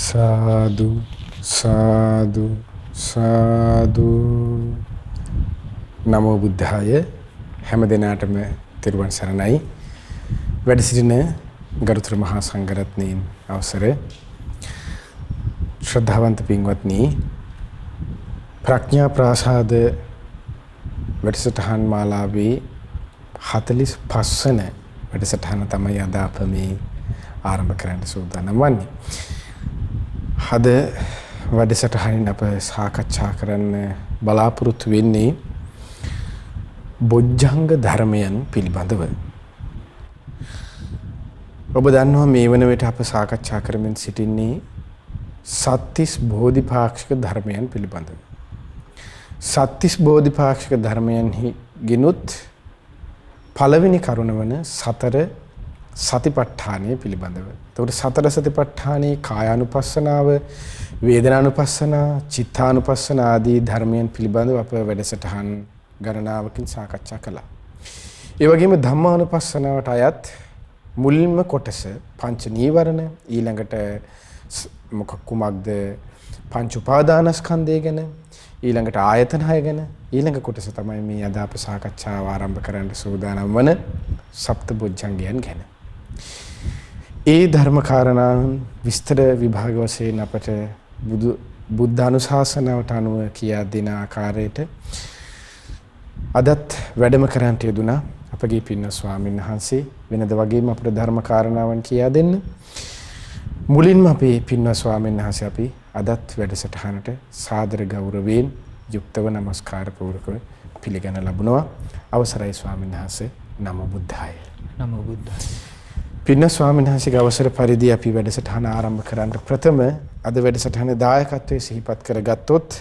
සාදු සාදු සාදු. නමෝ බුද්ධාය. හැම දිනාටම තෙරුවන් සරණයි. වැඩ සිටින ගරුතර මහා සංඝරත්නයන් අවසරයි. ශ්‍රද්ධාවන්ත පින්වත්නි, ප්‍රඥා ප්‍රාසාද වැඩසටහන් මාලාවේ 45 වන වැඩසටහන තමයි අද අප මේ ආරම්භ කරන්න සූදානම් වන්නේ. අද වැඩසටහනින් අප සාකච්ඡා කරන්න බලාපොරොත්තු වෙන්නේ බොජ්ජංග ධර්මයන් පිළිබඳව. ඔබ දන්නවා මේ වන විට අප සාකච්ඡා කරමින් සිටින්නේ සත්‍තිස් බෝධිපාක්ෂික ධර්මයන් පිළිබඳව. සත්‍තිස් බෝධිපාක්ෂික ධර්මයන්හි ගිනුත් පළවෙනි කරුණ වන සතර සතිපට්ඨානය පිළිබඳව. එතකොට සතර සතිපට්ඨානයේ කායානුපස්සනාව, වේදනානුපස්සනා, චිත්තානුපස්සනා ආදී ධර්මයන් පිළිබඳව අප වැඩසටහන් ගණනාවකින් සාකච්ඡා කළා. ඒ වගේම ධම්මානුපස්සනාවට අයත් මුල්ම කොටස පංච නීවරණ, ඊළඟට කුමක්ද පංච උපාදානස්කන්ධය ගැන, ඊළඟට ආයතන 6 ගැන, ඊළඟ කොටස තමයි මේ අද අප සාකච්ඡාව ආරම්භ කරන්න සූදානම් වන සප්තබොජ්ජංගයන් ගැන. ඒ ධර්ම කාරණාන් විස්තර විභාග වශයෙන් අපට බුද්ධ අනුශාසනාවට අනුව කියා දෙන ආකාරයට අදත් වැඩම කරන්නට යෙදුණා අපගේ පින්වත් ස්වාමීන් වහන්සේ. වෙනද වගේම අපට ධර්ම කාරණාවන් කියා දෙන්න මුලින්ම අපේ පින්වත් ස්වාමීන් වහන්සේ අපි අදත් වැඩසටහනට සාදර ගෞරවයෙන් යුක්තව নমස්කාර පූර්වකව පිළිගන්න ලැබුණා. අවසරයි ස්වාමීන් වහන්සේ. නමෝ බුද්ධාය. නමෝ බුද්ධාය. පින්වත් ස්වාමීන් වහන්සේගේ අවසර පරිදි අපි වැඩසටහන ආරම්භ කරන්න ප්‍රථම අද වැඩසටහනේ දායකත්වයේ සිහිපත් කරගත්තොත්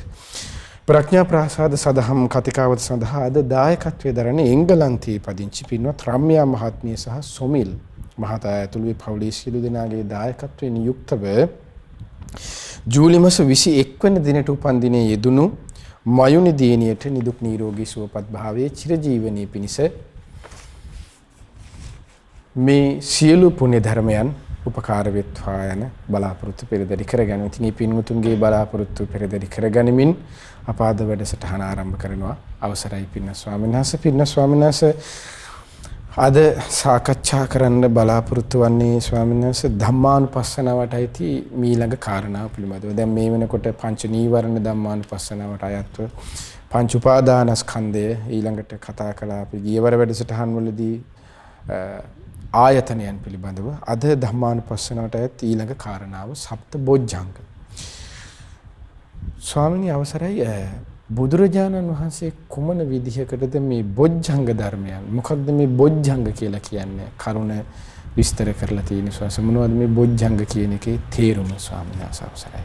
ප්‍රඥා ප්‍රාසාද සදහම් කතිකාවත සඳහා අද දායකත්වයේ දරන එංගලන්තයේ පදිංචි පින්වත් රම්‍යා මහත්මිය සහ සොමිල් මහතා ඇතුළු පවුලේ සියලු දෙනාගේ දායකත්වයෙන් යුක්තව ජූලි මාස 21 වෙනි දිනට උපන් දිනයේ යෙදුණු මයුනි දියණියට නිදුක් නිරෝගී සුවපත් භාවයේ චිරජීවනයේ පිණිස මේ සියලු පුණ්‍ය ධර්මයන් උපකාර වෙත්වා යන බලාපොරොත්තු පෙරදරි කරගන්න. ඉතින් මේ පින්වුතුන්ගේ බලාපොරොත්තු පෙරදරි කරගනිමින් අප අද වැඩසටහන ආරම්භ කරනවා. අවසරයි පින්වත් ස්වාමීන් වහන්සේ. පින්වත් ස්වාමීන් වහන්සේ අද සාකච්ඡා කරන්න බලාපොරොත්තු වන්නේ ස්වාමීන් වහන්සේ ධම්මානුපස්සනාවට අයිති ඊළඟ කාරණාව පිළිබඳව. දැන් මේ වෙනකොට පංච නීවරණ ධම්මානුපස්සනාවට අයත්ව පංච උපාදානස්කන්ධය ඊළඟට කතා කළා අපි ගියවර වැඩසටහන් වලදී ආයතනයන් පිළිබඳව. අද ධම්මානුපස්සනාවට අයත් ඊළඟ කාරණාව සප්ත බොජ්ජංග. ස්වාමීනි අවසරයි, බුදුරජාණන් වහන්සේ කුමන විදිහකටද මේ බොජ්ජංග ධර්මයන්, මොකක්ද මේ බොජ්ජංග කියලා කියන්නේ? කරුණ විස්තර කරලා තියෙන ස්වාමීන් මොනවද මේ බොජ්ජංග කියන එකේ තේරුම ස්වාමීන් වහන්සේ අවසරයි.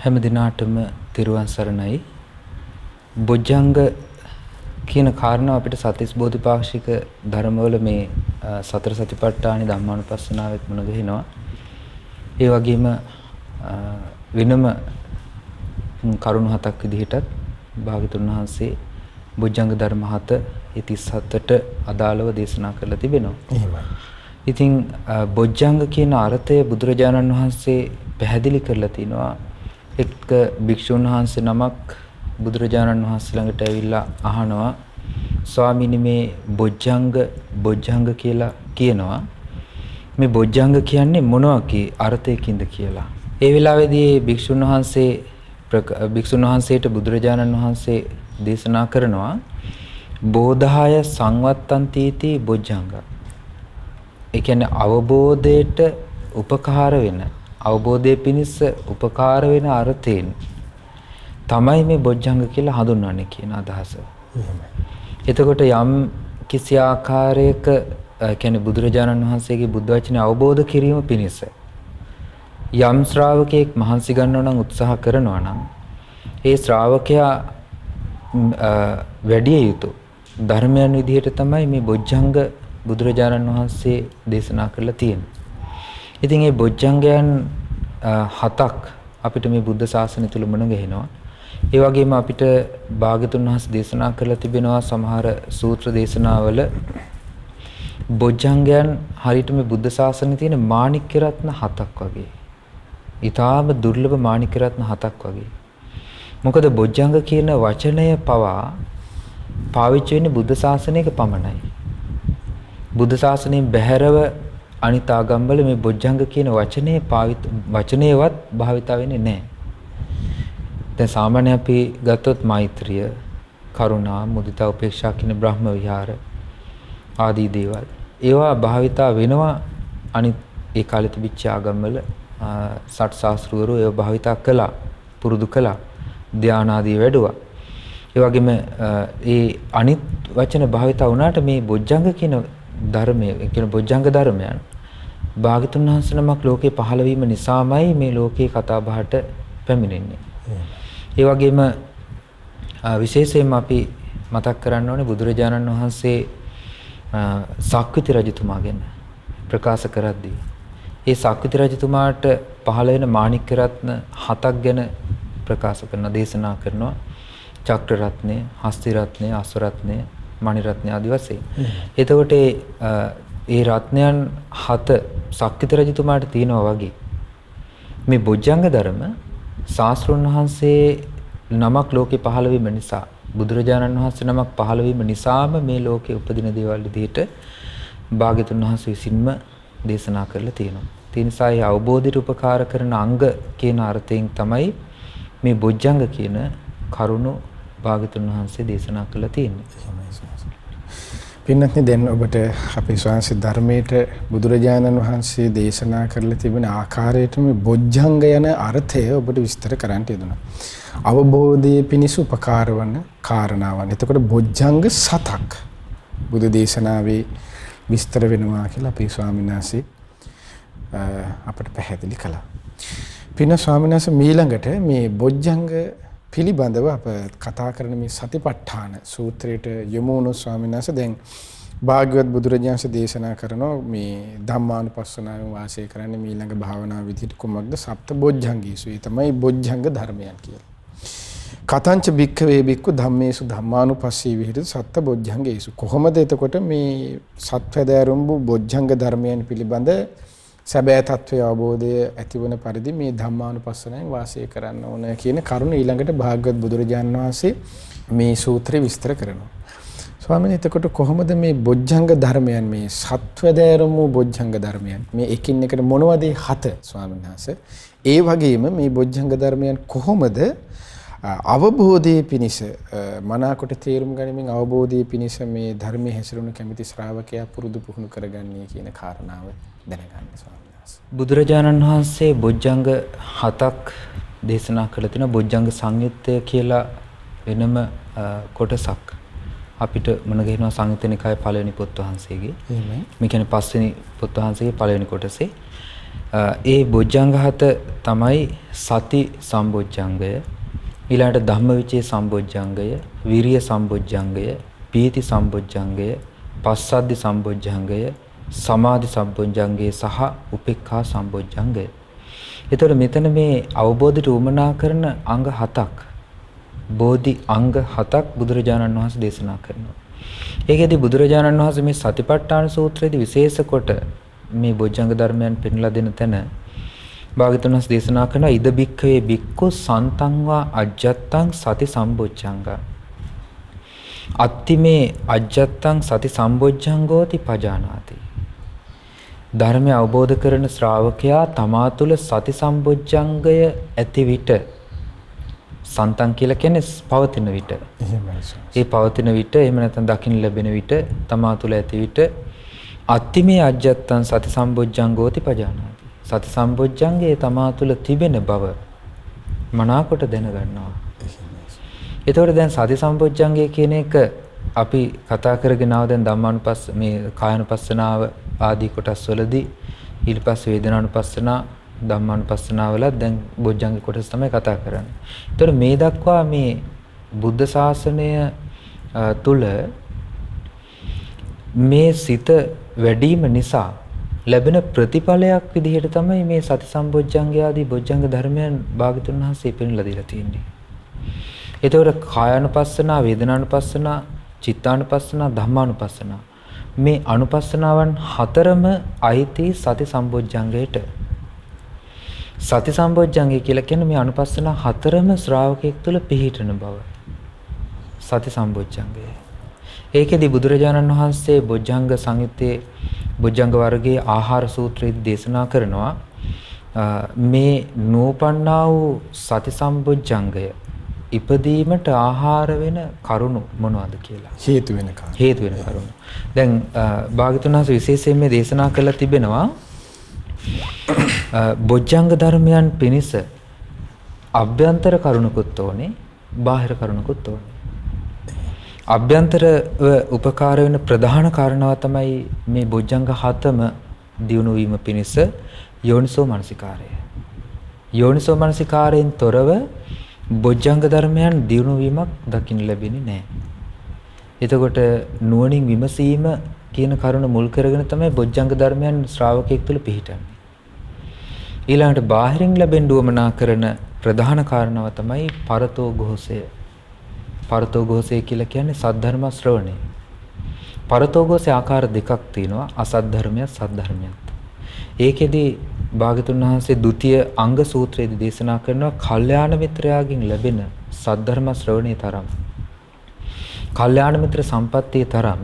හැම දිනාටම තෙරුවන් සරණයි. බොජ්ජංග කියන කාරණාව අපිට සත්‍තිස් බෝධිපාක්ෂික ධර්මවල මේ සතර සතිපට්ඨාන ධම්මානුපස්සනාවෙත් මුණ ගැහෙනවා. ඒ වගේම වෙනම කරුණු 7ක් විදිහටත් භාගතුන් වහන්සේ බොජ්ජංග ධර්ම 7 37ට අදාළව දේශනා කරලා තිබෙනවා. එහෙමයි. ඉතින් බොජ්ජංග කියන අර්ථය බුදුරජාණන් වහන්සේ පැහැදිලි කරලා තිනවා. එක් භික්ෂුන් වහන්සේ නමක් බුදුරජාණන් වහන්සේ ළඟට ඇවිල්ලා අහනවා, ස්වාමීනි මේ බොජ්ජංග කියලා කියනවා. මේ බොජ්ජංග කියන්නේ මොනවාගේ අර්ථයකින්ද කියලා. ඒ වෙලාවේදී භික්ෂුන් වහන්සේට බුදුරජාණන් වහන්සේ දේශනා කරනවා බෝධාය සංවත්තන්තිති බොජ්ජංග. ඒ කියන්නේ අවබෝධයට උපකාර වෙන, අවබෝධයේ පිණිස උපකාර වෙන අර්ථයෙන් තමයි මේ බොජ්ජංග කියලා හඳුන්වන්නේ කියන අදහස. එතකොට යම් කිසි ආකාරයක කියන්නේ බුදුරජාණන් වහන්සේගේ බුද්ධ වචනේ අවබෝධ කිරීම පිණිස යම් ශ්‍රාවකයෙක් මහන්සි ගන්නවා නම්, උත්සාහ කරනවා නම්, ඒ ශ්‍රාවකයා වැඩි යුතු ධර්මයන් විදිහට තමයි මේ බොජ්ජංග බුදුරජාණන් වහන්සේ දේශනා කරලා තියෙන්නේ. ඉතින් මේ බොජ්ජංගයන් 7ක් අපිට මේ බුද්ධ ශාසනය තුල මුණ ගැහෙනවා. ඒ වගේම අපිට භාගතුන් වහන්සේ දේශනා කරලා තිබෙනවා සමහර සූත්‍ර දේශනාවල බොජ්ජංගයන් හරියට මේ බුද්ධ ශාසනයේ තියෙන මාණික්‍ය රත්න 7ක් වගේ. ඊටාම දුර්ලභ මාණික්‍ය රත්න 7ක් වගේ. මොකද බොජ්ජංග කියන වචනය පවා පාවිච්චි වෙන්නේ බුද්ධ ශාසනයක පමණයි. බුද්ධ ශාසනයෙන් බැහැරව අනිත් ආගම්වල මේ බොජ්ජංග කියන වචනේවත් භාවිතා වෙන්නේ නැහැ. දැන් සාමාන්‍ය අපි ගත්තොත් මෛත්‍රිය, කරුණා, මුදිතා, උපේක්ෂා කියන බ්‍රහ්ම විහාර ආදී දේවල්. ඒවා භාවිතා වෙනවා අනිත් ඒ කාලේ තිබිච්ච ආගම්වල සට් ශාස්ත්‍රවරු ඒවා භාවිතා කළා, පුරුදු කළා, ධාන ආදී වැඩුවා. ඒ වගේම ඒ අනිත් වචන භාවිතා වුණාට මේ බොජ්ජංග කියන ධර්මයේ කියන බොජ්ජංග ධර්මයන් භාගතුන් වහන්සේ නමක් ලෝකේ පහළ වීම නිසාමයි මේ ලෝකේ කතා බහට පැමිණෙන්නේ. ඒ වගේම විශේෂයෙන්ම අපි මතක් කරන්න ඕනේ බුදුරජාණන් වහන්සේ සක්විති රජතුමා ගැන ප්‍රකාශ කරද්දී ඒ සක්විති රජතුමාට පහළ වෙන මාණික්‍ය රත්න 7ක් ගැන ප්‍රකාශ කරන දේශනා කරනවා. චක්‍ර රත්නය, හස්ති රත්නය, අශ්ව රත්නය, මණි රත්නය ආදී වශයෙන්. එතකොට ඒ රත්නයන් 7 සක්විති රජතුමාට තියෙනවා වගේ මේ බොජ්ජංග ධර්ම ශාස්ත්‍රඥ වහන්සේ නමක් ලෝකේ පහළ වීම නිසා, බුදුරජාණන් වහන්සේ නමක් පහළ වීම නිසාම මේ ලෝකේ උපදින දේවල් විදිහට භාග්‍යතුන් වහන්සේ විසින්ම දේශනා කරලා තියෙනවා. ඒ නිසා ඒ අවබෝධයට උපකාර කරන අංග කියන අර්ථයෙන් තමයි මේ බොජ්ජංග කියන කරුණු භාග්‍යතුන් වහන්සේ දේශනා කළා තියෙන්නේ. පින්නත්නි දැන් ඔබට අපේ ස්වාමීන් ධර්මයට බුදුරජාණන් වහන්සේ දේශනා කරලා තිබෙන ආකාරයට මේ බොජ්ජංග යන අර්ථය ඔබට විස්තර කරන්න යෙදුණා. අවබෝධයේ පිණිස උපකාර වන කාරණාවන්. එතකොට බොජ්ජංග 7ක් බුදු දේශනාවේ විස්තර වෙනවා කියලා අපේ ස්වාමීන් වහන්සේ අපට පැහැදිලි කළා. පින්න ස්වාමීන් වහන්සේ ඊළඟට මේ බොජ්ජංග පිළිබඳව අප කතා කරන මේ සතිපට්ඨාන සූත්‍රයට යොමු වුණු ස්වාමීන් වහන්සේ දැන් භාග්‍යවත් බුදුරජාණන් වහන්සේ දේශනා කරනවා මේ ධම්මානුපස්සනාවෙන් වාසය කරන්නේ ඊළඟ භාවනා විදිහට කුමක්ද? සප්ත බොජ්ජංගීසු. ඒ තමයි බොජ්ජංග ධර්මයන් කියලා. කතංච භික්ඛවේ භික්ඛු ධම්මේසු ධම්මානුපස්සී විහෙරති සත්ත බොජ්ජංගේසු. කොහොමද එතකොට මේ සත්වදෑරුම්බු බොජ්ජංග ධර්මයන් පිළිබඳ සැබෑ තත්ත්වය අවබෝධය ඇතිවන පරිදි මේ ධම්මානුපස්සනාවෙන් වාසය කරන්න ඕන කියන කරුණ ඊළඟට භාග්‍යවත් බුදුරජාණන් වහන්සේ මේ සූත්‍රය විස්තර කරනවා. ස්වාමීනි එතකොට කොහොමද මේ බොජ්ජංග ධර්මයන් මේ සත්වදෑරුම් වූ බොජ්ජංග ධර්මයන් මේ එකින් එකට මොනවද 7 ස්වාමීන් වහන්සේ? ඒ වගේම මේ බොජ්ජංග ධර්මයන් කොහොමද අවබෝධයේ පිණිස මනාකොට තේරුම් ගැනීමෙන් අවබෝධයේ පිණිස මේ ධර්මයේ හැසිරුණු කැමැති ශ්‍රාවකයා පුරුදු පුහුණු කරගන්නේ කියන කාරණාව දැනගන්න ස්වාමීන් වහන්සේ. බුදුරජාණන් වහන්සේ බොජ්ජංග 7ක් දේශනා කළ තිනවා. බොජ්ජංග සංයුත්තය කියලා වෙනම කොටසක් අපිට මුණ ගැහෙනවා සංයුත්ත නිකායේ පළවෙනි පොත් වහන්සේගේ. එහෙමයි. මේ කියන්නේ පස්වෙනි පොත් වහන්සේගේ පළවෙනි කොටසේ ඒ බොජ්ජංග 7 තමයි සති සම්බොජ්ජංගය, ඊළඟට ධම්මවිචේ සම්බොජ්ජංගය, විරිය සම්බොජ්ජංගය, පීති සම්බොජ්ජංගය, පස්සද්ධි සම්බොජ්ජංගය, සමාධි සම්බොජ්ජංගය සහ උපේක්ඛා සම්බොජ්ජංගය. ඒතකොට මෙතන මේ අවබෝධයට උමනා කරන අංග 7ක්, බෝධි අංග 7ක් බුදුරජාණන් වහන්සේ දේශනා කරනවා. ඒකෙදි බුදුරජාණන් වහන්සේ මේ සතිපට්ඨාන සූත්‍රයේදී විශේෂ කොට මේ බොජ්ජංග ධර්මයන් පෙන්ලා දෙන තැන භාග්‍යවතුන් වහන්සේ දේශනා කරන ඉද බික්ඛවේ බික්ඛු සන්තං වා අජ්ජත්තං සති සම්බොජ්ජංගා අත්තිමේ අජ්ජත්තං සති සම්බොජ්ජංගෝති පජානාති. ධර්මය අවබෝධ කරන ශ්‍රාවකයා තමා තුළ සති සම්බොජ්ජංගය ඇති විට, සන්තං කියලා කියන්නේ පවතින විට, ඒ පවතින විට එහෙම නැත්නම් දකින්න ලැබෙන විට තමා තුළ ඇති විට අත්තිමේ අජ්ජත්තං සති සම්බොජ්ජංගෝති පජානාති. සති සම්බොජ්ජංගයේ තමා තුළ තිබෙන බව මනාකොට දැනගන්නවා. එතකොට දැන් සති සම්බොජ්ජංගය කියන එක අපි කතා කරගෙන ආව දැන් ධම්මානුපස්ස මේ කායानुපස්සනාව ආදී කොටස් වලදී ඊට පස්සේ වේදනානුපස්සනා ධම්මානුපස්සනාවල දැන් බොජ්ජංග කොටස් තමයි කතා කරන්නේ. එතකොට මේ දක්වා මේ බුද්ධ ශාසනය තුල මේ සිත වැඩිම නිසා ලැබෙන ප්‍රතිඵලයක් විදිහට තමයි මේ සති සම්බොජ්ජංගය ආදී බොජ්ජංග ධර්මයන් භාග්‍යවතුන් වහන්සේ පෙන්ලා දීලා තියෙන්නේ. එතකොට කායානුපස්සනා, වේදනානුපස්සනා, චිත්තානුපස්සනා, ධම්මානුපස්සනා මේ අනුපස්සනාවන් 4ම අයිති සති සම්බොජ්ජංගයට. සති සම්බොජ්ජංගය කියලා කියන්නේ මේ අනුපස්සන හතරම ශ්‍රාවකයෙක් තුළ පිහිටන බව. සති සම්බොජ්ජංගය. ඒකෙදි බුදුරජාණන් වහන්සේ බොජ්ජංග සංයුත්තේ බොජ්ජංග වර්ගයේ ආහාර සූත්‍රයේදී දේශනා කරනවා මේ නූපන්නා වූ සති සම්බොජ්ජංගය ඉපදීමට ආහාර වෙන කරුණු මොනවද කියලා. හේතු වෙන කරුණු. දැන් භාග්‍යවතුන් වහන්සේ විශේෂයෙන් මේ දේශනා කළා තිබෙනවා බොජ්ජංග ධර්මයන් පිණිස අභ්‍යන්තර කරුණකුත් ඕනේ, බාහිර කරුණකුත් ඕනේ. අභ්‍යන්තරව උපකාර වෙන ප්‍රධාන කාරණාව තමයි මේ බොජ්ජංග හතම දියුණු වීම පිණිස යෝනිසෝ මනසිකාරය. යෝනිසෝ මනසිකාරයෙන් තොරව බොජ්ජංග ධර්මයන් දියුණු වීමක් දකින්න ලැබෙන්නේ නැහැ. එතකොට නුවණින් විමසීම කියන කරුණ මුල් කරගෙන තමයි බොජ්ජංග ධර්මයන් ශ්‍රාවකයෙක් තුළ පිහිටන්නේ. ඊළඟට බාහිරින් ලැබෙන දුවමනා කරන ප්‍රධාන කාරණාව තමයි පරතෝ ഘോഷය. පරතෝ ഘോഷය කියලා කියන්නේ සද්ධර්ම ශ්‍රවණය. පරතෝ ഘോഷය ආකාර දෙකක් තියෙනවා, අසත් ධර්මයක්, සත් ධර්මයක්. ඒකෙදි භාග්‍යතුන් වහන්සේ ဒုတိ ය අංග සූත්‍රයේදී දේශනා කරනවා කල්යාණ මිත්‍රයාගෙන් ලැබෙන සද්ධර්ම ශ්‍රවණේ තරම්, කල්යාණ මිත්‍ර සම්පත්තියේ තරම්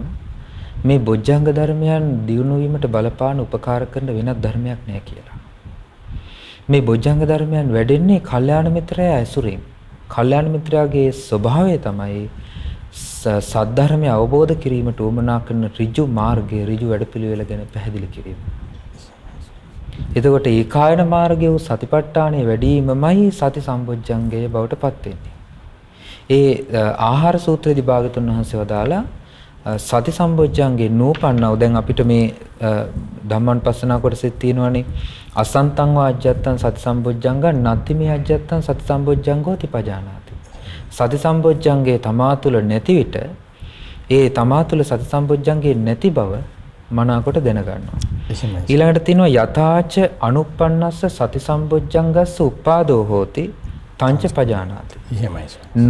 මේ බොජ්ජංග ධර්මයන් දියුණු වීමට බලපාන උපකාර කරන වෙනත් ධර්මයක් නැහැ කියලා. මේ බොජ්ජංග ධර්මයන් වැඩෙන්නේ කල්යාණ මිත්‍රයා ඇසුරින්. කල්යාණ මිත්‍රයාගේ ස්වභාවය තමයි සද්ධර්මය අවබෝධ කිරීමට උවමනා කරන ඍජු මාර්ගය, ඍජු වැඩපිළිවෙල ගැන පැහැදිලි කිරීම. එතකොට ඒකායන මාර්ගයේ සතිපට්ඨානයේ වැඩිවීමමයි සති සම්බොජ්ජංගය බවට පත් වෙන්නේ. ඒ ආහාර සූත්‍රයේදී භාගතුන් වහන්සේ වදාලා සති සම්බොජ්ජංගේ නූපන්නව. දැන් අපිට මේ ධම්මානුපස්සනා කොටසෙත් තියෙනවානේ අසන්තං වාජ්ජත්තං සති සම්බොජ්ජංගං නත්ති මේ අජ්ජත්තං සති සම්බොජ්ජංගෝ තිපජානාති. සති සම්බොජ්ජංගේ තමා තුළ නැති විට ඒ තමා තුළ සති සම්බොජ්ජංගේ නැති බව මනාකොට දැනගන්නවා. ඊළඟට තියෙනවා යථාච අනුප්පන්නස්ස සති සම්බොජ්ජංගස්ස උපාදෝ හෝති තංච පජානාති.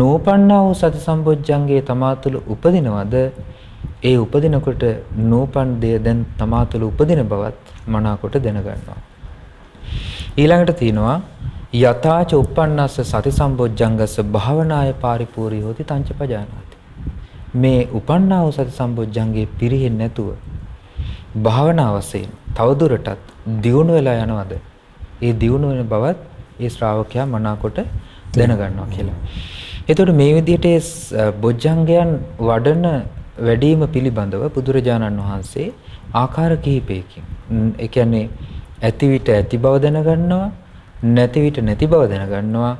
නෝපන්නා වූ සති සම්බොජ්ජංගේ තමා තුළ උපදිනවද? ඒ උපදිනකොට නෝපන් දෙය දැන් තමා තුළ උපදින බවත් මනාකොට දැනගන්නවා. ඊළඟට තියෙනවා යථාච උප්පන්නස්ස සති සම්බොජ්ජංගස්ස භාවනාය පාරිපූර්ණී හෝති තංච පජානාති. මේ උපන්නා වූ සති සම්බොජ්ජංගේ පිරෙන්නේ නැතුව භාවනා වශයෙන් තවදුරටත් දියුණු වෙලා යනවද? ඒ දියුණු වෙන බවත් ඒ ශ්‍රාවකයා මනාකොට දැනගන්නවා කියලා. එතකොට මේ විදිහට බොජ්ජංගයන් වඩන වැඩිම පිළිබඳව බුදුරජාණන් වහන්සේ ආකාර කිහිපයකින්, ඒ කියන්නේ ඇති විට ඇති බව දැනගන්නවා, නැති විට නැති බව දැනගන්නවා,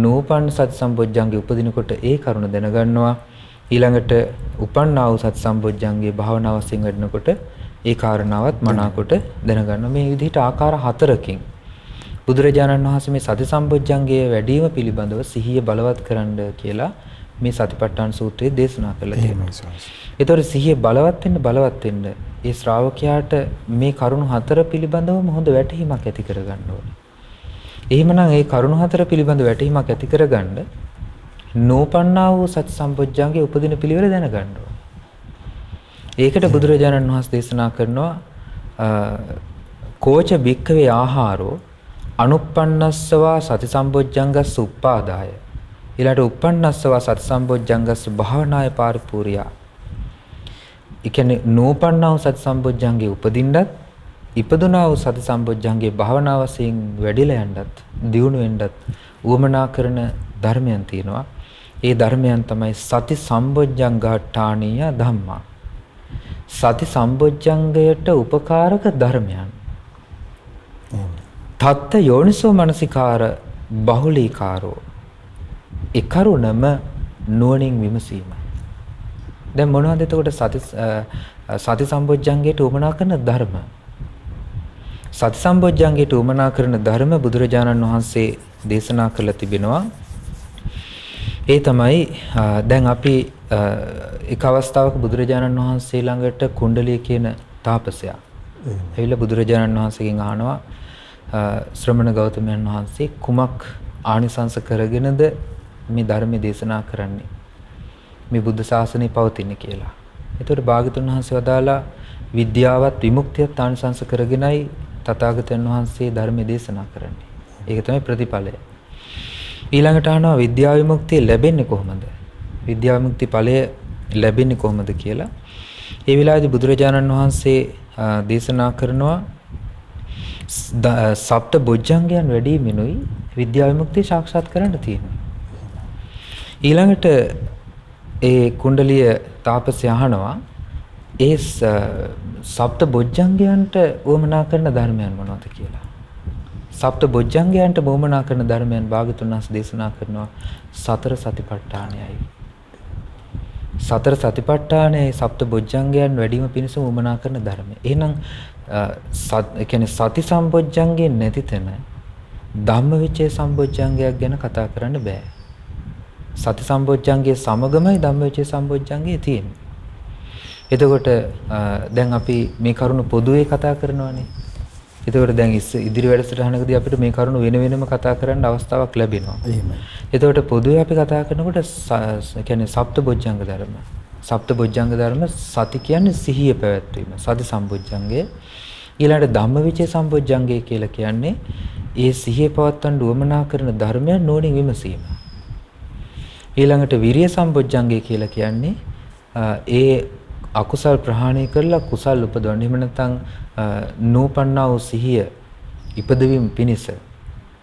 නූපන් සති සම්බොජ්ජංගේ උපදිනකොට ඒ කරුණ දැනගන්නවා, ඊළඟට උපන්නා වූ සති සම්බොජ්ජංගේ භාවනා වශයෙන් වැඩනකොට ඒ කාරණාවත් මනාකොට දැනගන්න. මේ විදිහට ආකාර හතරකින් බුදුරජාණන් වහන්සේ මේ සති සම්බොජ්ජංගයේ වැඩිම පිළිබඳව සිහිය බලවත් කරන්න කියලා මේ සතිපට්ඨාන සූත්‍රයේ දේශනා කළා තියෙනවා. ඒතකොට සිහිය බලවත් වෙන්න ඒ ශ්‍රාවකයාට මේ කරුණු හතර පිළිබඳවම හොඳ වැටහීමක් ඇති කරගන්න ඕනේ. එහෙමනම් ඒ කරුණු හතර පිළිබඳව වැටහීමක් ඇති කරගන්න නෝපන්නා වූ සති සම්බොජ්ජංගයේ උපදින පිළිවෙල දැනගන්න ඕනේ. ඒකට බුදුරජාණන් වහන්සේ දේශනා කරනවා කෝච භික්ඛවේ ආහාරෝ අනුප්පන්නස්සවා සති සම්බොජ්ජංගස්ස උප්පාදාය. ඊළාට උප්පන්නස්සවා සති සම්බොජ්ජංගස්ස භාවනාය පාරිපූර්ණියා. ඒ කියන්නේ නෝපන්නා වූ සති සම්බොජ්ජංගේ උපදින්නත්, ඉපදුනා වූ සති සම්බොජ්ජංගේ භාවනා වශයෙන් වැඩිලා යන්නත්, දියුණු වෙන්නත් උවමනා කරන ධර්මයන් තියෙනවා. ඒ ධර්මයන් තමයි සති සම්බොජ්ජංගාඨානීය ධම්මා. සති සම්බොජ්ජංගයට උපකාරක ධර්මයන්. තත්ත යෝනිසෝ මනසිකාර බහුලීකාරෝ. ඒ කරුණම නුවණින් විමසීමයි. දැන් මොනවද එතකොට සති සම්බොජ්ජංගයට උමනා කරන ධර්ම? සති සම්බොජ්ජංගයට උමනා කරන ධර්ම බුදුරජාණන් වහන්සේ දේශනා කළ තිබෙනවා. ඒ තමයි දැන් අපි එක අවස්ථාවක බුදුරජාණන් වහන්සේ ළඟට කුණ්ඩලිය කියන තාපසයා ඇවිල්ලා බුදුරජාණන් වහන්සේගෙන් අහනවා ශ්‍රමණ ගෞතමයන් වහන්සේ කුමක් ආනිසංස කරගෙනද මේ ධර්මයේ දේශනා කරන්නේ, මේ බුද්ධ ශාසනය පවතින්නේ කියලා. එතකොට භාග්‍යතුන් වහන්සේ වදාලා විද්‍යාවත් විමුක්තියත් ආනිසංස කරගෙනයි තථාගතයන් වහන්සේ ධර්මයේ දේශනා කරන්නේ. ඒක තමයි ප්‍රතිඵලය. ඊළඟට අහනවා විද්‍යා විමුක්තිය ලැබෙන්නේ කොහොමද? විද්‍යා විමුක්ති ඵලය ලැබෙන්නේ කොහොමද කියලා. ඒ වෙලාවේදී බුදුරජාණන් වහන්සේ දේශනා කරනවා සප්ත බොජ්ජංගයන් වැඩිමිනුයි විද්‍යා විමුක්තිය සාක්ෂාත් කරන්න තියෙනවා. ඊළඟට ඒ කුණ්ඩලිය තාපසය අහනවා ඒ සප්ත බොජ්ජංගයන්ට වමනා කරන ධර්මයන් මොනවද කියලා. සප්ත බොජ්ජංගයන්ට වමනා කරන ධර්මයන් භාග්‍යවතුන් වහන්සේ දේශනා කරනවා සතර සතිපට්ඨානයයි. සතර සතිපට්ඨානයයි සප්ත බොජ්ජංගයන් වැඩිම පිණිස වමනා කරන ධර්මය. එහෙනම් ඒ කියන්නේ සති සම්බොජ්ජංගේ නැති තැන ධම්මවිචේ සම්බොජ්ජංගයක් ගැන කතා කරන්න බෑ. සති සම්බොජ්ජංගයේ සමගමයි ධම්මවිචේ සම්බොජ්ජංගේ තියෙන්නේ. එතකොට දැන් අපි මේ කරුණ පොදුවේ කතා කරනවානේ. එතකොට දැන් ඉදිරි වැඩසටහනකදී අපිට මේ කරුණ වෙන වෙනම කතා කරන්න අවස්ථාවක් ලැබෙනවා. එහෙමයි. එතකොට පොදුවේ අපි කතා කරනකොට කියන්නේ සප්ත බොජ්ජංග ධර්ම. සප්ත බොජ්ජංග ධර්ම සති කියන්නේ සිහිය පැවැත්වීම. සති සම්බොජ්ජංගය. ඊළඟට ධම්මවිචේ සම්බොජ්ජංගය කියලා කියන්නේ ඒ සිහිය පවත්වන්න උවමනා කරන ධර්මයන් නෝනින් විමසීම. ඊළඟට විරිය සම්බොජ්ජංගය කියලා කියන්නේ ඒ අකුසල් ප්‍රහාණය කරලා කුසල් උපදවන්න. එහෙම නැත්නම් නූපන්නා වූ සිහිය ඉපදවීම පිණිස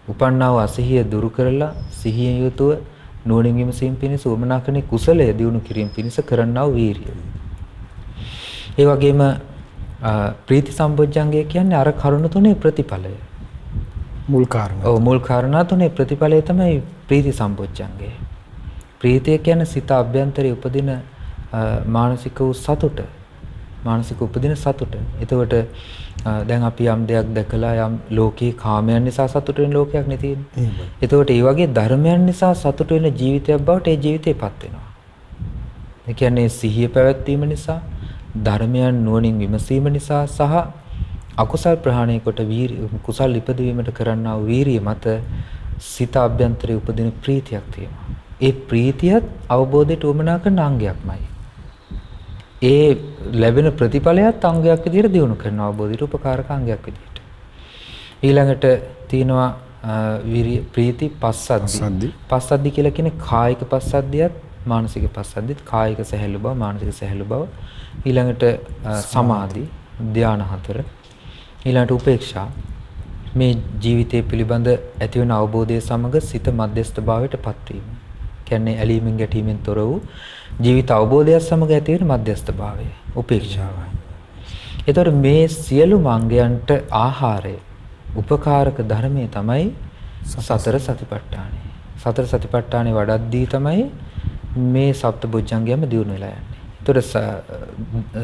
උපන්නා වූ අසිහිය දුරු කරලා සිහියෙන් යුතුව නුවණින් විමසීම පිණිස උවමනා කරන කුසලය දියුණු කිරීම පිණිස කරන්නා වූ වීරිය. ඒ වගේම ප්‍රීති සම්බොජ්ජංගය කියන්නේ අර කරුණ තුනේ ප්‍රතිඵලය. මුල් කාරණා. ඔව් මුල් කාරණා තුනේ ප්‍රතිඵලය තමයි ප්‍රීති සම්බොජ්ජංගය. ප්‍රීතිය කියන්නේ සිත අභ්‍යන්තරයේ උපදින මානසික වූ සතුට. මානසික උපදින සතුට. එතකොට දැන් අපි යම් දෙයක් දැකලා යම් ලෝකේ කාමයන් නිසා සතුට වෙන ලෝකයක් නේ තියෙන්නේ. එතකොට ඒ වගේ ධර්මයන් නිසා සතුට වෙන ජීවිතයක් බවට ඒ ජීවිතේපත් වෙනවා. ඒ කියන්නේ සිහිය පැවැත්වීම නිසා, ධර්මයන් නුවණින් විමසීම නිසා සහ අකුසල් ප්‍රහාණය කොට කුසල් ඉපදවීමට කරන්නා වූ වීරිය මත සිත අභ්‍යන්තරයේ උපදින ප්‍රීතියක් තියෙනවා. ඒ ප්‍රීතියත් අවබෝධයට උවමනා කරන අංගයක්මයි. ඒ ලැබෙන ප්‍රතිඵලයත් අංගයක් විදිහට දියුණු කරන අවබෝධයට උපකාරක අංගයක් විදිහට. ඊළඟට තියෙනවා විරිය ප්‍රීති පස්සද්ධි. පස්සද්ධි කියලා කියන්නේ කායික පස්සද්ධියත් මානසික පස්සද්ධියත්. කායික සැහැල්ලු බව, මානසික සැහැල්ලු බව. ඊළඟට සමාධි, ධාන හතර. ඊළඟට උපේක්ෂා. මේ ජීවිතය පිළිබඳ ඇතිවන අවබෝධය සමග සිත මධ්‍යස්ථ භාවයට පත්වීම. කියන්නේ ඇලීමෙන් ගැටීමෙන් තොර වූ ජීවිත අවබෝධයත් සමග ඇති වෙන මධ්‍යස්ථ භාවය උපේක්ෂාවයි. ඒතර මේ සියලු මංගයන්ට ආහාරය උපකාරක ධර්මයේ තමයි සතර සතිපට්ඨානය. සතර සතිපට්ඨානෙ වඩද්දී තමයි මේ සප්තබොජ්ජංගයම දියුණු වෙලා යන්නේ. ඒතර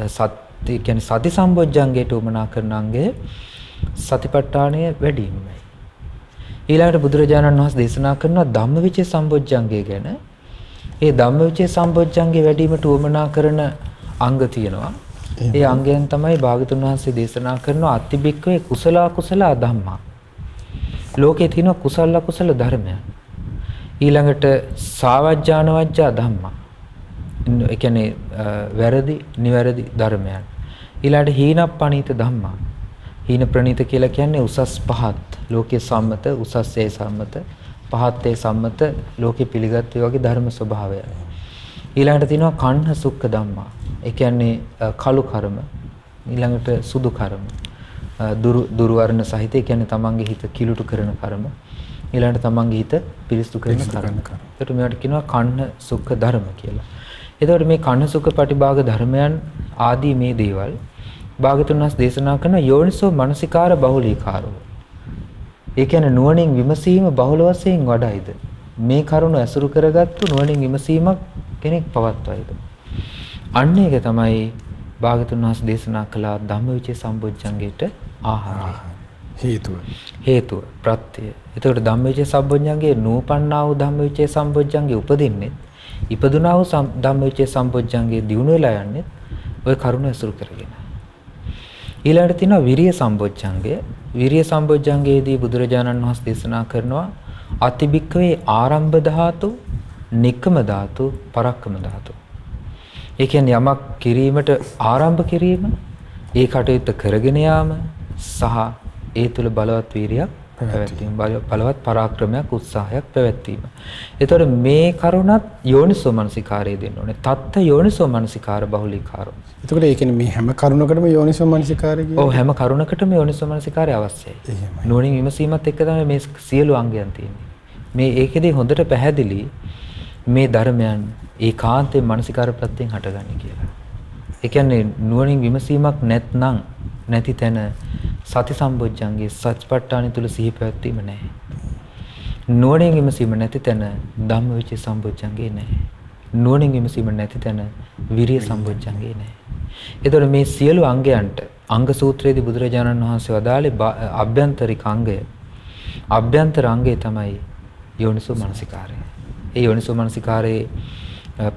සති කියන්නේ සති සම්බොජ්ජංගයට උමනා කරන අංගය සතිපට්ඨානය වැඩිමයි. ඊළඟට බුදුරජාණන් වහන්සේ දේශනා කරනවා ධම්මවිචේ සම්බොජ්ජංගය ගැන. ඒ ධම්මවිචේ සම්බොජ්ජංගේ වැඩිවීමට උවමනා කරන අංග තියෙනවා. ඒ අංගයන් තමයි භාගතුන් වහන්සේ දේශනා කරනවා අතිබික්කවේ කුසල අකුසල ධම්මා. ලෝකේ තියෙන කුසල අකුසල ධර්මයන්. ඊළඟට සාවජ්ජාන වජ්ජා ධම්මා. ඒ කියන්නේ වැරදි නිවැරදි ධර්මයන්. ඊළඟට හීනප්පණීත ධම්මා. හීන ප්‍රණීත කියලා කියන්නේ උසස් පහත් ලෝකයේ සම්මත උසස්සේ සම්මත පහත්යේ සම්මත ලෝකෙ පිළිගත් වගේ ධර්ම ස්වභාවය. ඊළඟට තියෙනවා කණ්හ සුක්ඛ ධම්මා. ඒ කියන්නේ කළු කර්ම. ඊළඟට සුදු කර්ම. දුරු වර්ණ සහිත ඒ කියන්නේ තමන්ගේ හිත කිලුටු කරන කර්ම. ඊළඟට තමන්ගේ හිත පිරිසුදු කරන කර්ම. ඒකට මේවට කියනවා කණ්හ සුක්ඛ ධර්ම කියලා. එතකොට මේ කණ්හ සුක්ඛ පටිභාග ධර්මයන් ආදී මේ දේවල් භාගතුන් වහන්සේ දේශනා කරන යෝනිසෝ මනසිකාර බහුලීකාරෝ. ඒ කියන්නේ නුවණින් විමසීම බහුල වශයෙන් වඩයිද මේ කරුණ ඇසුරු කරගත්තු නුවණින් විමසීමක් කෙනෙක් පවත්වයිද. අන්න ඒක තමයි භාගතුන් වහන්සේ දේශනා කළ ධම්මවිචේ සම්බොජ්ජංගයට ආහාරය. හේතුව ප්‍රත්‍යය. එතකොට ධම්මවිචේ සම්බොජ්ජංගේ නූපන්නා වූ ධම්මවිචේ සම්බොජ්ජංගේ උපදින්නේ ඉපදුනා වූ ධම්මවිචේ සම්බොජ්ජංගේ දියුණු වෙලා යන්නේ ওই කරුණ ඇසුරු කරගෙන. ඊළඟට තියෙනවා විරිය සම්බොජ්ජංගය. විරිය සම්බොජ්ජංගයේදී බුදුරජාණන් වහන්සේ දේශනා කරනවා අතිබික්කවේ ආරම්භ ධාතු, නික්කම ධාතු, පරක්කම ධාතු. ඒ කියන්නේ යමක් කිරීමට ආරම්භ කිරීම, ඒ කටයුත්ත කරගෙන යාම සහ ඒ තුල බලවත් වීරියක් පැවැත්වීම. බලවත් පරාක්‍රමයක් උත්සාහයක් පැවැත්වීම. ඒතකොට මේ කරුණත් යෝනිසෝ මනසිකාරය දෙන්න ඕනේ. තත්ත යෝනිසෝ මනසිකාර බහුලීකාරෝ. එතකොට ඒ කියන්නේ මේ හැම කරුණකටම යෝනිසෝ මනසිකාරය කියන්නේ? ඔව් හැම කරුණකටම යෝනිසෝ මනසිකාරය අවශ්‍යයි. නුවණින් විමසීමත් එක්ක තමයි මේ සියලු අංගයන් තියෙන්නේ. මේ ඒකෙදී හොඳට පැහැදිලි මේ ධර්මයන් ඒකාන්තයෙන් මනසිකාර ප්‍රත්‍යයෙන් හටගන්නේ කියලා. ඒ කියන්නේ නුවණින් විමසීමක් නැත්නම් නැති තැන සති සම්බොජ්ජංගේ සත්‍යපට්ඨාන තුල සිහි පැවැත්වීම නැහැ. නුවණින් විමසීම නැති තැන ධම්මවිචේ සම්බොජ්ජංගේ නැහැ. නුවණින් විමසීම නැති තැන විරිය සම්බොජ්ජංගේ නැහැ. ඒතකොට මේ සියලු අංගයන්ට අංග සූත්‍රයේදී බුදුරජාණන් වහන්සේ වදාළේ අභ්‍යන්තරික අංගය. අභ්‍යන්තර අංගය තමයි යෝනිසෝ මනසිකාරය. ඒ යෝනිසෝ මනසිකාරයේ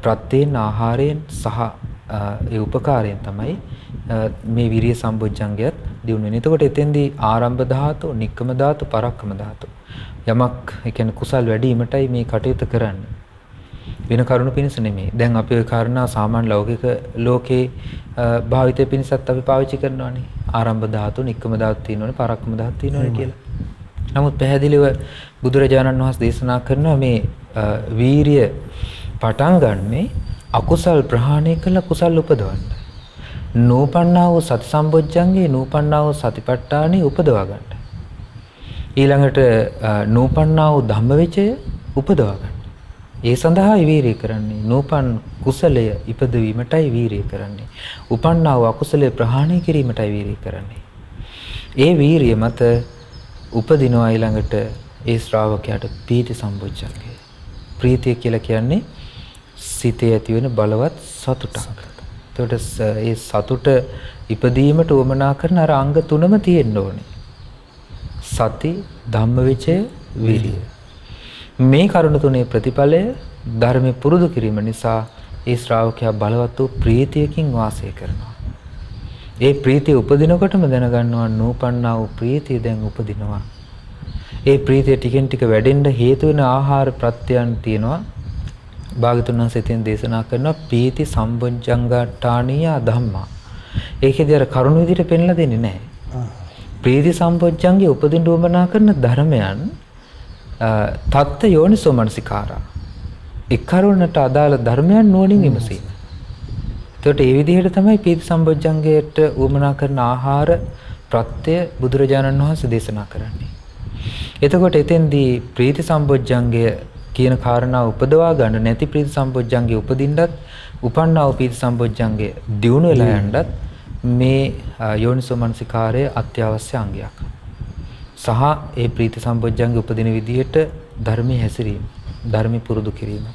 ප්‍රත්‍යයෙන් ආහාරයෙන් සහ ඒ උපකාරයෙන් තමයි මේ විරිය සම්බොජ්ජංගයත් දියුණු වෙන්නේ. එතකොට එතෙන්දී ආරම්භ ධාතු, නික්කම ධාතු, පරක්කම ධාතු යමක් ඒ කියන්නේ කුසල් වැඩිවීමටයි මේ කටයුතු කරන්නේ. වෙන කරුණු පිණිස නෙමෙයි. දැන් අපි ওই කාරණා සාමාන්‍ය ලෞකික ලෝකේ භාවිතය පිණිසත් අපි පාවිච්චි කරනවානේ. ආරම්භ ධාතු, නික්කම ධාතු තියෙනවනේ, පරක්කම ධාතු තියෙනවනේ කියලා. නමුත් පැහැදිලිව බුදුරජාණන් වහන්සේ දේශනා කරනවා මේ වීරිය පටන් ගන්නේ අකුසල් ප්‍රහාණය කළ කුසල් උපදවන්න. නූපන්නා වූ සති සම්බොජ්ජංගේ නූපන්නා වූ සතිපට්ඨානෙ උපදවා ගන්න. ඊළඟට නූපන්නා වූ ධම්මවිචය උපදවා ගන්න. ඒ සඳහා වීරිය කරන්නේ. නූපන් කුසලය ඉපදවීමටයි වීරිය කරන්නේ. උපන්නා වූ අකුසලය ප්‍රහාණය කිරීමටයි වීරිය කරන්නේ. ඒ වීරිය මත උපදිනවා ඊළඟට ඒ ශ්‍රාවකයාට පීති සම්බොජ්ජංගය. ප්‍රීතිය කියලා කියන්නේ සිතේ ඇති වෙන බලවත් සතුටක්. එතකොට ඒ සතුට ඉපදීමට උවමනා කරන අර අංග තුනම තියෙන්න ඕනේ. සති, ධම්මවිචය, විරිය. මේ කරුණ තුනේ ප්‍රතිඵලය ධර්මයේ පුරුදු කිරීම නිසා ඒ ශ්‍රාවකයා බලවත් වූ ප්‍රීතියකින් වාසය කරනවා. ඒ ප්‍රීතිය උපදිනකොටම දැනගන්නවා නූපන්නා වූ ප්‍රීතිය දැන් උපදිනවා. ඒ ප්‍රීතිය ටිකෙන් ටික වැඩෙන්න හේතු වෙන ආහාර ප්‍රත්‍යයන් තියෙනවා. භාගතුන් වහන්සේ තෙන් දේශනා කරනවා පීති සම්බොජ්ජංගාඨානීය ධම්මා. ඒකේදී අර කරුණ විදිහට පෙන්ලා දෙන්නේ නැහැ. ප්‍රීති සම්බොජ්ජංගේ උපදින්න උවමනා කරන ධර්මයන් තත්ත යෝනිසෝ මනසිකාරා. ඒ කරුණට අදාළ ධර්මයන් නුවණින් විමසීම. එතකොට ඒ විදිහට තමයි පීති සම්බොජ්ජංගයට උවමනා කරන ආහාර ප්‍රත්‍ය බුදුරජාණන් වහන්සේ දේශනා කරන්නේ. එතකොට එතෙන්දී ප්‍රීති සම්බොජ්ජංගය කියන කාරණාව උපදවා ගන්න නැති ප්‍රීති සම්බොජ්ජංගේ උපදින්නත් උපන්නා වූ ප්‍රීති සම්බොජ්ජංගේ දියුණු වෙලා යන්නත් මේ යෝනිසෝ මනසිකාරය අත්‍යවශ්‍ය අංගයක්. සහ ඒ ප්‍රීති සම්බොජ්ජංගේ උපදින විදිහට ධර්මයේ හැසිරීම, ධර්මයේ පුරුදු කිරීම.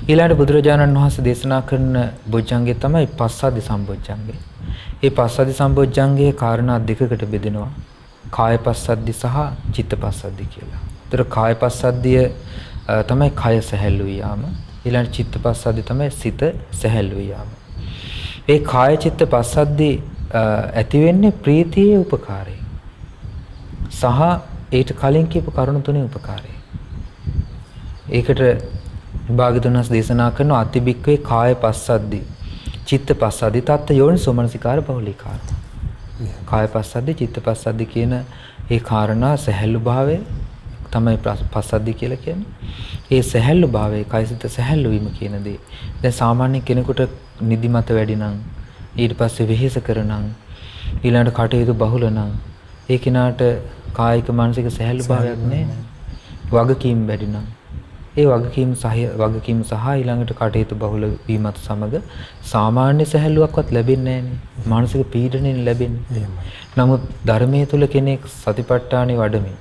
ඊළඟට බුදුරජාණන් වහන්සේ දේශනා කරන බොජ්ජංගේ තමයි පස්සද්ධි සම්බොජ්ජංගේ. ඒ පස්සද්ධි සම්බොජ්ජංගයේ කාරණා දෙකකට බෙදෙනවා. කාය පස්සද්ධි සහ චිත්ත පස්සද්ධි කියලා. ඒතර කාය පස්සද්ධිය තමයි කය සැහැල්ලු යාම. ඊළඟ චිත්ත පස්සද්ධි තමයි සිත සැහැල්ලු යාම. ඒ කාය චිත්ත පස්සද්ධි ඇති වෙන්නේ ප්‍රීතියේ උපකාරයෙන්. සහ ඊට කලින් කියපු කරුණු තුනේ උපකාරයෙන්. ඒකට භාග්‍යවතුන් වහන්සේ දේශනා කරන අතිබික්කේ කාය පස්සද්ධි චිත්ත පස්සද්ධි තත්ත යෝනිසෝ මනසිකාර බහුලීකාර. කාය පස්සද්ධි චිත්ත පස්සද්ධි කියන ඒ කාරණා සැහැල්ලු භාවය තමයි පස්සද්ධි කියලා කියන්නේ. ඒ සැහැල්ලු භාවයේ කයසිත සැහැල්ලු වීම කියන දේ. දැන් සාමාන්‍ය කෙනෙකුට නිදිමත වැඩි නම් ඊට පස්සේ වෙහෙස කරනම් ඊළඟට කටයුතු බහුල නම් ඒ කෙනාට කායික මානසික සැහැල්ලු භාවයක් නැහැ. වගකීම් වැඩි නම් ඒ වගකීම් සහ ඊළඟට කටයුතු බහුල වීමත් සමග සාමාන්‍ය සැහැල්ලුවක්වත් ලැබෙන්නේ නැහැ. මානසික පීඩනයෙන් ලැබෙන්නේ. නමුත් ධර්මයේ තුල කෙනෙක් සතිපට්ඨානෙ වඩමින්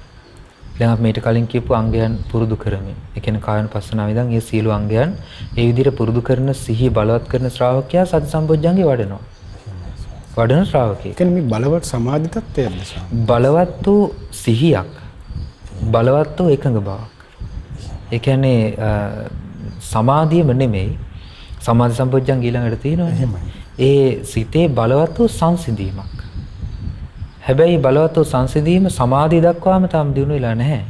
දැන් අපි මේට කලින් කියපු අංගයන් පුරුදු කරමින් ඒ කියන්නේ කායනුපස්සනාව ඉඳන් මේ සීල අංගයන් ඒ විදිහට පුරුදු කරන සිහිය බලවත් කරන ශ්‍රාවකයා සති සම්බොජ්ජංගේ වඩනවා. වඩන ශ්‍රාවකයෙක්. කියන්නේ මේ බලවත් සමාධි තත්ත්වයක්ද? බලවත් වූ සිහියක්, බලවත් වූ එකඟ බවක්. ඒ කියන්නේ සමාධියම නෙමෙයි සමාධි සම්පොජ්ජංග ඊළඟට තියෙනවා. ඒ සිතේ බලවත් වූ සංසිඳීමක්. හැබැයි බලවත් වූ සංසිඳීම සමාධිය දක්වාම තාම දිනු වෙලා නැහැ.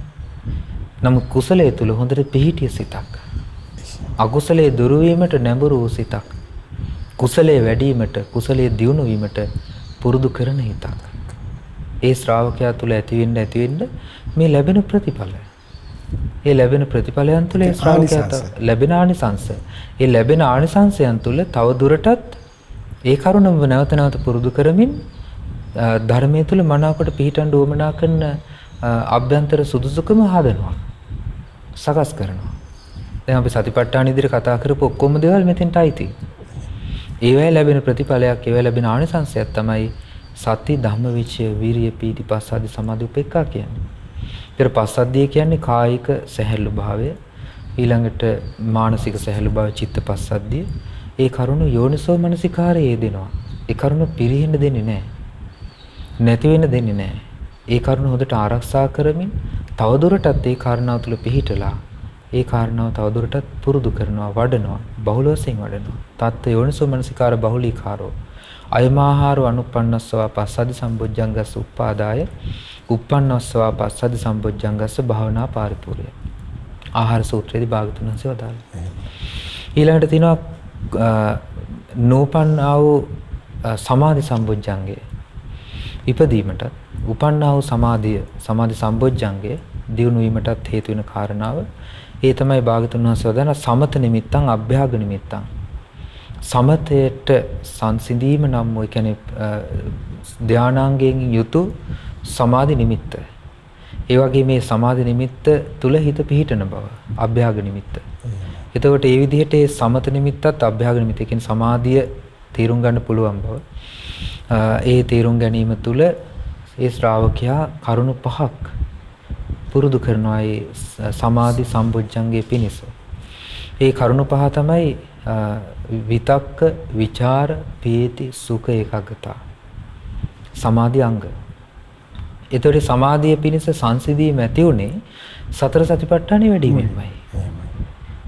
නමුත් කුසලයේ තුල හොඳට පිහිටිය සිතක්. අකුසලයේ දුරු වීමට නැඹුරු වූ සිතක්. කුසලයේ වැඩිවීමට, කුසලයේ දියුණු වීමට පුරුදු කරන හිතක්. ඒ ශ්‍රාවකයා තුළ ඇති වෙන්න මේ ලැබෙන ප්‍රතිඵල. ඒ ලැබෙන ප්‍රතිඵලයන් තුළ ඒ ශ්‍රාවකයාට ලැබෙන ආනිසංස. ඒ ලැබෙන ආනිසංසයන් තුළ තව දුරටත් ඒ කරුණම නැවත නැවත පුරුදු කරමින් ධර්මයේ තුල මනාවකට පිහිටන් උවමනා කරන අභ්‍යන්තර සුදුසුකම හදනවා. සකස් කරනවා. දැන් අපි සතිපට්ඨාන ඉදිරිය කතා කරපු ඔක්කොම දේවල් මෙතෙන්ට අයිති. ඒවැයි ලැබෙන ප්‍රතිඵලයක්, ඒවැයි ලැබෙන ආනිසංසයක් තමයි සති, ධම්ම, විචය, වීරිය, පීති, පස්සද්ධි, සමාධි, උපේක්ඛා කියන්නේ. ඊට පස්සද්ධිය කියන්නේ කායික සැහැල්ලු භාවය, ඊළඟට මානසික සැහැල්ලු භාවය, චිත්ත පස්සද්ධිය. ඒ කරුණ යෝනිසෝ මනසිකාරයේ දෙනවා. ඒ කරුණ පිරිහෙන්න දෙන්නේ නැහැ. නැති වෙන්න දෙන්නේ නැහැ. ඒ කරුණ හොඳට ආරක්ෂා කරමින් තවදුරටත් ඒ කාරණාව තුළ පිහිටලා ඒ කාරණාව තවදුරටත් පුරුදු කරනවා, වඩනවා, බහුල වශයෙන් වඩනවා. තත් යෝනිසෝ මනසිකාර බහුලීකාරෝ අයමාහාරෝ අනුප්පන්නස්සවා පස්සද්ධි සම්බොජ්ජංගස්ස උප්පාදාය උප්පන්නස්සවා පස්සද්ධි සම්බොජ්ජංගස්ස භාවනා පාරිපූර්ය. ආහාර සූත්‍රයේදී භාගතුන් වහන්සේ වදාළා. ඊළඟට තියෙනවා නෝපන්නා වූ සමාධි සම්බොජ්ජංගය ඉපදීමටත් උපන්නා වූ සමාධි සම්බොජ්ජංගය දියුණු වීමටත් හේතු වෙන කාරණාව ඒ තමයි භාගතුන් වහන්සේ වදාන සමත නිමිත්තං අභ්‍යාග නිමිත්තං. සමතයට සංසිඳීම නම් ඔය කියන්නේ ධානාංගයෙන් යුතු සමාධි නිමිත්ත. ඒ වගේ මේ සමාධි නිමිත්ත තුල හිත පිහිටන බව අභ්‍යාග නිමිත්ත. එතකොට ඒ විදිහට ඒ සමත නිමිත්තත් අභ්‍යාග නිමිත්ත කියන්නේ සමාධිය තීරුම් ගන්න පුළුවන් බව. ඒ තීරුම් ගැනීම තුල ඒ ශ්‍රාවකයා කරුණු පහක් පුරුදු කරනවා ඒ සමාධි සම්බොජ්ජංගේ පිණිස. ඒ කරුණු පහ තමයි විතක්ක, විචාර, පීති, සුඛ, ඒකාග්‍රතාව. සමාධි අංග. ඒතකොට සමාධිය පිණිස සංසිඳීම ඇති උනේ සතර සතිපට්ඨානෙ වැඩිවීමයි.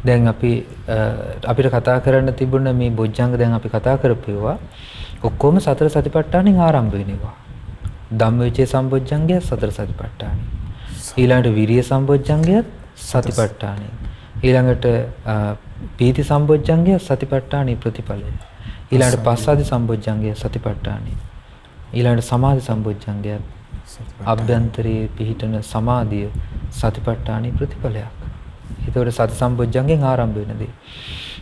දැන් අපිට කතා කරන්න තිබුණ මේ බොජ්ජංග දැන් අපි කතා කරපුවා ඔක්කොම සතර සතිපට්ඨානෙන් ආරම්භ වෙනවා. ධම්මවිචේ සම්බොජ්ජංගය සතර සතිපට්ඨානෙ. ඊළඟට විරිය සම්බොජ්ජංගය සතිපට්ඨානෙ. ඊළඟට පීති සම්බොජ්ජංගය සතිපට්ඨානෙ ප්‍රතිඵලය. ඊළඟට පස්සද්ධි සම්බොජ්ජංගය සතිපට්ඨානෙ. ඊළඟට සමාධි සම්බොජ්ජංගය අභ්‍යන්තරයේ පිහිටන සමාධිය සතිපට්ඨානෙ ප්‍රතිඵලයක්. ඒතකොට සති සම්බොජ්ජංගෙන් ආරම්භ වෙන දේ.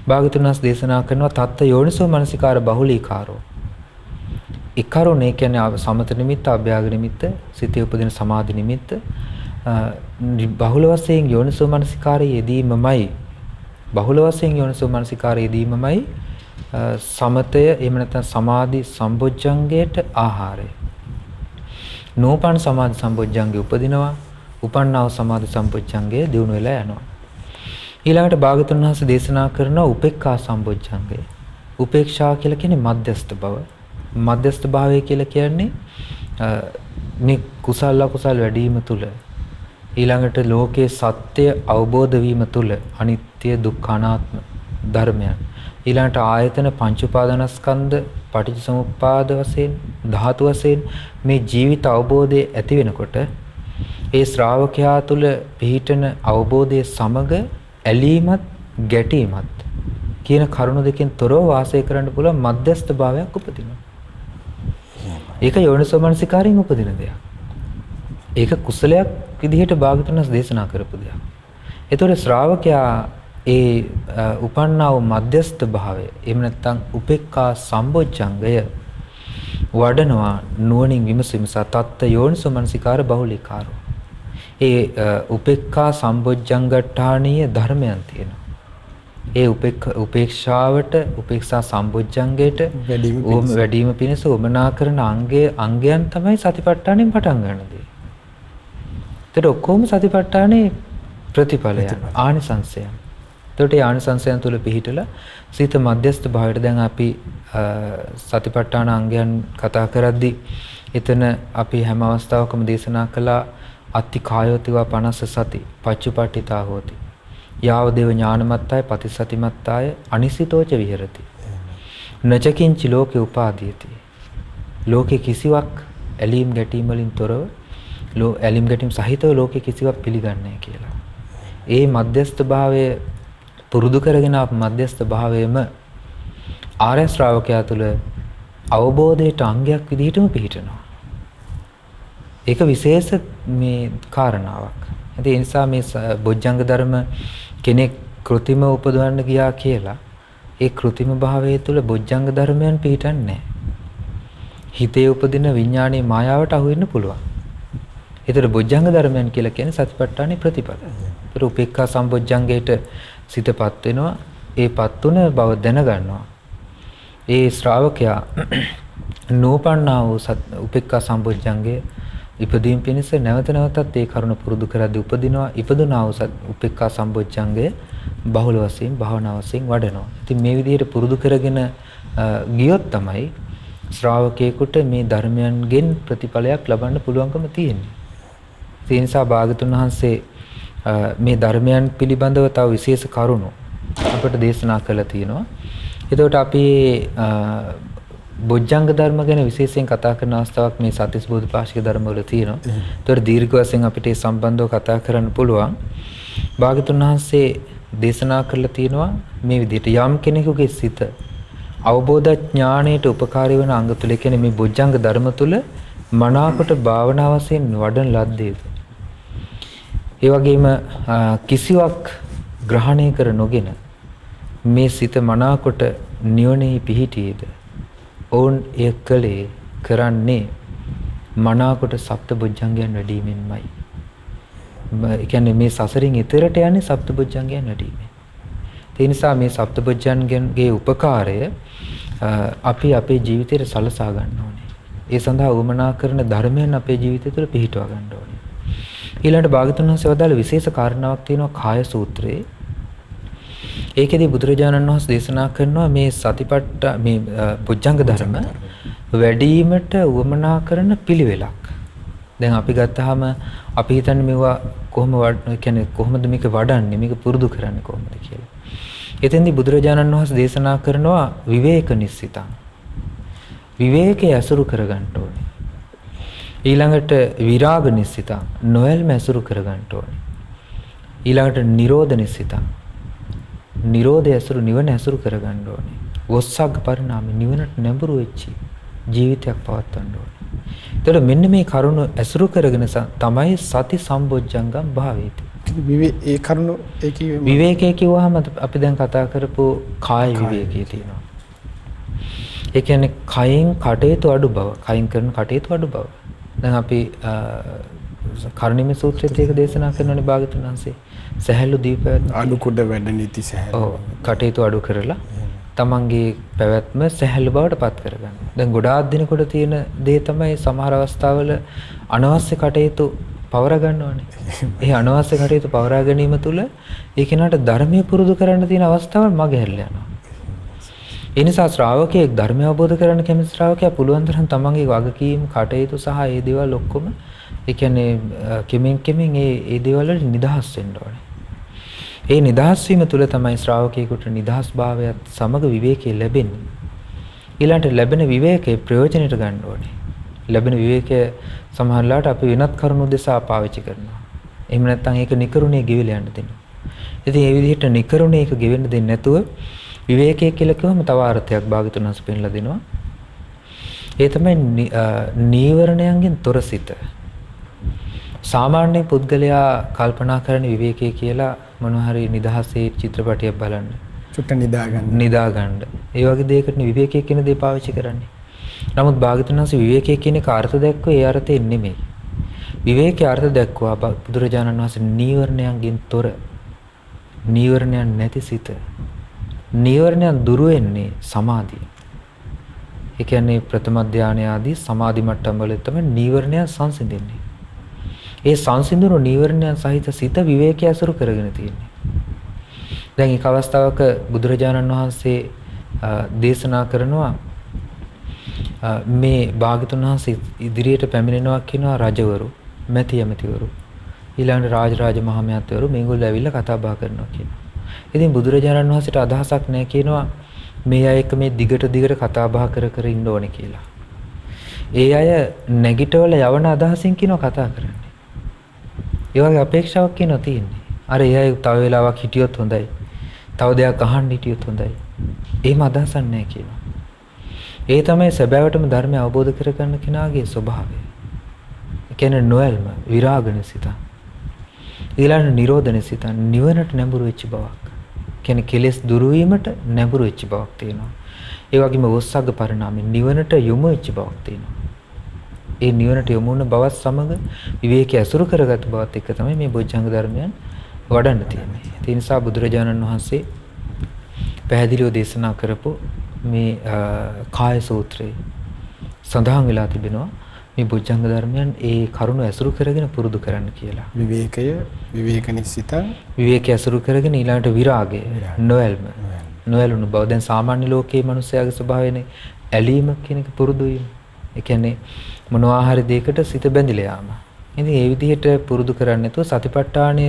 භාගතුන් වහන්සේ දේශනා කරනවා තත්ත යෝනිසෝ මනසිකාර බහුලීකාරෝ. ඒ කරුණේ කියන්නේ සමත නිමිත්ත, අභ්‍යාග නිමිත්ත, සිතේ උපදින සමාධි නිමිත්ත බහුල වශයෙන් යෝනිසෝ මනසිකාරයේ යෙදීමමයි. බහුල වශයෙන් යෝනිසෝ මනසිකාරයේ යෙදීමමයි සමතය එහෙම නැත්නම් සමාධි සම්බොජ්ජංගයට ආහාරය. නෝපන් සමාධි සම්බොජ්ජංගේ උපදිනවා. උපන්නාව සමාධි සම්බොජ්ජංගය දියුණු වෙලා යනවා. ඊළඟට භාගතුන් වහන්සේ දේශනා කරන උපේක්ඛා සම්බොජ්ජංගය. උපේක්ෂා කියලා කියන්නේ මධ්‍යස්ථ බව. මධ්‍යස්ථ භාවය කියලා කියන්නේ මේ කුසල අකුසල වැඩි වීම තුල ඊළඟට ලෝකයේ සත්‍ය අවබෝධ වීම තුල අනිත්‍ය දුක්ඛ අනාත්ම ධර්මයන් ඊළඟට ආයතන පංච උපාදානස්කන්ධ පටිච්චසමුප්පාද වශයෙන් ධාතු වශයෙන් මේ ජීවිත අවබෝධය ඇති වෙනකොට ඒ ශ්‍රාවකයා තුල පිහිටන අවබෝධයේ සමග ඇලීමත් ගැටීමත් කියන කරුණු දෙකෙන් තොරව වාසය කරන්න පුළුවන් මධ්‍යස්ථ භාවයක් උපදිනවා. ඒක යෝනිසෝ මනසිකාරයෙන් උපදින දෙයක්. ඒක කුසලයක් විදිහට භාගතුන් වහන්සේ දේශනා කරපු දෙයක්. ඒතකොට ශ්‍රාවකයා ඒ උපන්නා වූ මධ්‍යස්ථ භාවය එහෙම නැත්නම් උපේක්ඛා සම්බොජ්ජංගය වඩනවා නුවණින් විමසීමසා තත්ත යෝනිසෝ මනසිකාර බහුලීකාරෝ. ඒ උපේක්ඛා සම්බොජ්ජංගඨානීය ධර්මයන් තියෙනවා. ඒ උපේක්ෂාවට උපේක්ෂා සම්බොජ්ජංගයට වැඩිම පිණිස උමනා කරන අංගයන් තමයි සතිපට්ඨානෙන් පටන් ගන්න දේ. ඒතර ඔක්කොම සතිපට්ඨානේ ප්‍රතිඵලය ආනිසංසය. ඒතට ඒ ආනිසංසයන් තුල පිහිටලා සිත මධ්‍යස්ථ භාවයට දැන් අපි සතිපට්ඨාන අංගයන් කතා කරද්දී එතන අපි හැම අවස්ථාවකම දේශනා කළා අත්ති කායෝතිවා 50 සති පච්චුපට්ඨිතා හෝති. යාවදේව ඥානමත්තාය පතිසතිමත්තාය අනිසිතෝච විහෙරති. නචකින්චි ලෝකේ උපාදීයති. ලෝකේ කිසිවක් ඇලීම් ගැටීම් වලින් තොරව ඇලීම් ගැටීම් සහිතව ලෝකේ කිසිවක් පිළිගන්නේ නැහැ කියලා. ඒ මධ්‍යස්ථ භාවය පුරුදු කරගෙන ආපු මධ්‍යස්ථ භාවයම ආර්ය ශ්‍රාවකයා තුළ අවබෝධයට අංගයක් විදිහටම පිහිටනවා. ඒක විශේෂ මේ කාරණාවක්. ඒ නිසා මේ බොජ්ජංග ධර්ම කෙනෙක් කෘතිම උපදවන්න ගියා කියලා ඒ කෘතිම භාවය තුළ බොජ්ජංග ධර්මයන් පිහිටන්නේ නැහැ. හිතේ උපදින විඥානයේ මායාවට අහු වෙන්න පුළුවන්. ඒතර බොජ්ජංග ධර්මයන් කියලා කියන්නේ සතිපට්ඨානේ ප්‍රතිපද. ඒතර උපේක්ඛා සම්බොජ්ජංගයට සිතපත් වෙනවා. ඒපත් උන බව දැනගන්නවා. ඒ ශ්‍රාවකයා නෝපන්නා වූ උපේක්ඛා සම්බොජ්ජංගය ඉපදීම් පිණිස නැවත නැවතත් ඒ කරුණ පුරුදු කරද්දී උපදිනවා. ඉපදුනා වූ උපේක්ඛා සම්බොජ්ජංගය බහුල වශයෙන් භාවනා වශයෙන් වඩනවා. ඉතින් මේ විදිහට පුරුදු කරගෙන ගියොත් තමයි ශ්‍රාවකයෙකුට මේ ධර්මයන්ගෙන් ප්‍රතිඵලයක් ලබන්න පුළුවන්කම තියෙන්නේ. ඒ නිසා භාගතුන් වහන්සේ මේ ධර්මයන් පිළිබඳව තව විශේෂ කරුණු අපට දේශනා කළා තියෙනවා. එතකොට අපි බොජ්ජංග ධර්ම ගැන විශේෂයෙන් කතා කරන අවස්ථාවක් මේ සත්‍තිස් බෝධිපාශික ධර්ම වල තියෙනවා. ඒතකොට දීර්ඝ වශයෙන් අපිට ඒ සම්බන්ධව කතා කරන්න පුළුවන්. භාගතුන් වහන්සේ දේශනා කළා තියෙනවා මේ විදිහට යම් කෙනෙකුගේ සිත අවබෝධ ඥාණයට උපකාරී වන අංග තුල කියන්නේ මේ බොජ්ජංග ධර්ම තුල මනාකොට භාවනා වශයෙන් වඩන ලද්දේ. ඒ වගේම කිසිවක් ග්‍රහණය කර නොගෙන මේ සිත මනාකොට නිවනේ පිහිටියේද ඔවුන් එය කලේ කරන්නේ මනාකොට සප්ත බොජ්ජංගයන් වැඩිමෙන්මයි. ඒ කියන්නේ මේ සසරින් එතරට යන්නේ සප්ත බොජ්ජංගයන් වැඩිමෙන්. ඒ නිසා මේ සප්ත බොජ්ජංගයන්ගේ උපකාරය අපි අපේ ජීවිතයට සලසා ගන්න ඕනේ. ඒ සඳහා උවමනා කරන ධර්මයන් අපේ ජීවිතය තුළ පිහිටවා ගන්න ඕනේ. ඊළඟට භාගතුන් වහන්සේ වදාළ විශේෂ කාරණාවක් තියෙනවා කාය සූත්‍රයේ. ඒකෙදී බුදුරජාණන් වහන්සේ දේශනා කරනවා මේ සතිපට්ඨ මේ බොජ්ජංග ධර්ම වැඩිවීමට උවමනා කරන පිළිවෙලක්. දැන් අපි ගත්තාම අපි හිතන්නේ මේවා කොහොමද මේක වඩන්නේ මේක පුරුදු කරන්නේ කොහොමද කියලා. එතෙන්දී බුදුරජාණන් වහන්සේ දේශනා කරනවා විවේක නිස්සිතං. විවේකයේ අසුරු කරගන්න ඕනේ. ඊළඟට විරාග නිස්සිතං නොයල්ම අසුරු කරගන්න ඕනේ. ඊළඟට නිරෝධ නිස්සිතං නිරෝධය අසුරු නිවන අසුරු කරගන්න ඕනේ. වොස්සග්ග පරිණාමය නිවනට නැඹුරු වෙච්ච ජීවිතයක් පවත්වන්න ඕනේ. එතකොට මෙන්න මේ කරුණ අසුරු කරගෙන තමයි සති සම්බොජ්ජංගම් භාවේති. ඒ කරුණ විවේකයේ කිව්වහම අපි දැන් කතා කරපු කාය විවේකයේ තියෙනවා. ඒ කියන්නේ කයෙන් කටයුතු අඩු බව, කයින් කරන කටයුතු අඩු බව. දැන් අපි කර්ණිමේ සූත්‍රයේත් ඒක දේශනා කරනවානේ භාගතුන් වහන්සේ. සහැල්ලු දීපයත් අඩු කුඩ වැඩ නීති සහැල්ලු. ඔව් කටයුතු අඩු කරලා තමන්ගේ පැවැත්ම සහැල්ලු බවට පත් කරගන්න. දැන් ගොඩාක් දිනකොට තියෙන දේ තමයි සමහර අවස්ථාවල අනවශ්‍ය කටයුතු පවර ගන්නවනේ. ඒ අනවශ්‍ය කටයුතු පවරා ගැනීම තුළ ඒ කෙනාට ධර්මයේ පුරුදු කරන්න තියෙන අවස්ථාවල් මගහැරලා යනවා. ඒ නිසා ශ්‍රාවකයෙක් ධර්මය අවබෝධ කරගන්න කැමති ශ්‍රාවකයා පුළුවන් තරම් තමන්ගේ වගකීම් කටයුතු සහ ඒ දේවල් ඔක්කොම ඒ කියන්නේ කෙමෙන් ඒ දේවල් වලින් නිදහස් වෙන්න ඕනේ. ඒ නිදහස් වීම තුළ තමයි ශ්‍රාවකයෙකුට නිදහස් භාවයත් සමග විවේකී ලැබෙන්නේ. ඊළඟට ලැබෙන විවේකයේ ප්‍රයෝජනෙට ගන්න ඕනේ. ලැබෙන විවේකයේ සමහරලාට අපි වෙනත් කරුණු දෙසා පාවිච්චි කරනවා. එහෙම නැත්නම් ඒක නිකරුණේ ගෙවිලා යන්න දෙනවා. ඉතින් මේ විදිහට නිකරුණේ ඒක ගෙවෙන්න දෙන්නේ නැතුව විවේකයේ කියලා කිව්වම තව අර්ථයක් භාගතුන් වහන්සේ පෙන්ලා දෙනවා. ඒ තමයි නීවරණයන්ගෙන් තොර සිත. සාමාන්‍ය පුද්ගලයා කල්පනා කරන විවේකයේ කියලා මොනවා හරි නිදහසේ චිත්‍රපටයක් බලන්න. චුට්ට නිදා ගන්න. ඒ වගේ දෙයකට විවේකයේ කියන දේ පාවිච්චි කරන්නේ. නමුත් භාගතුන් වහන්සේ විවේකයේ කියන කාර්ත දැක්කෝ ඒ අර්ථයෙන් නෙමෙයි. විවේකයේ අර්ථ දැක්වුවා බුදුරජාණන් වහන්සේ නීවරණයන්ගෙන් තොර නීවරණයන් නැති සිත. නීවරණයන් දුරු වෙන්නේ සමාධිය. ඒ කියන්නේ ප්‍රථම ධානය ආදී සමාධි මට්ටම් වල තමයි නීවරණයන් සංසිඳෙන්නේ. ඒ සංසිඳුණු නීවරණයන් සහිත සිත විවේකයේ අසුරු කරගෙන තියෙන්නේ. දැන් එක් අවස්ථාවක බුදුරජාණන් වහන්සේ දේශනා කරනවා මේ භාගතුන් වහන්සේ ඉදිරියට පැමිණෙනවා කියනවා රජවරු, මැති ඇමතිවරු, ඊළඟට රාජ මහමහත්වරු මේගොල්ලෝ ඇවිල්ලා කතා බහ කරනවා කියනවා. ඉතින් බුදුරජාණන් වහන්සේට අදහසක් නැහැ කියනවා මේ අය එක්ක මේ දිගට කතා බහ කර ඉන්න ඕනේ කියලා. ඒ අය නැගිටවල යවන අදහසින් කියනවා කතා කරන්නේ. ඒ වගේ අපේක්ෂාවක් කියනවා තියෙන්නේ. අර ඒ අය තව වෙලාවක් හිටියොත් හොඳයි. තව දෙයක් අහන්න හිටියොත් හොඳයි. එහෙම අදහසක් නැහැ කියනවා. ඒ තමයි සැබෑවටම ධර්මය අවබෝධ කරගන්න කෙනාගේ ස්වභාවය. ඒ කියන්නේ නොයල්ම විරාගනිසිත. ඊළඟ නිරෝධනිසිත නිවනට නැඹුරු වෙච්ච බවක්. කියන්නේ කෙලෙස් දුරු වීමට නැඹුරු වෙච්ච බවක් තියෙනවා. ඒ වගේම ඔස්සග්ග පරිණාමයෙන් නිවනට යොමු වෙච්ච බවක් තියෙනවා. ඒ නිවනට යොමු වුණ බවත් සමග විවේකී අසුරු කරගත් බවත් එක්ක තමයි මේ බොජ්ජංග ධර්මයන් වඩන්න තියෙන්නේ. ඒ නිසා බුදුරජාණන් වහන්සේ පැහැදිලිව දේශනා කරපු මේ කාය සූත්‍රයේ සඳහන් වෙලා තිබෙනවා මේ බොජ්ජංග ධර්මයන් ඒ කරුණ ඇසුරු කරගෙන පුරුදු කරන්න කියලා. විවේකය, විවේකනිසිත, විවේකී අසුරු කරගෙන ඊළඟට විරාගය, නොයල්ම. නොයලුණු බව. දැන් සාමාන්‍ය ලෝකයේ මිනිස්යාගේ ස්වභාවයනේ ඇලීම කියන එක පුරුදු වීම. ඒ කියන්නේ මොනවා හරි දෙයකට සිත බැඳිලා යාම. ඉතින් ඒ විදිහට පුරුදු කරන්නේ නැතුව සතිපට්ඨානය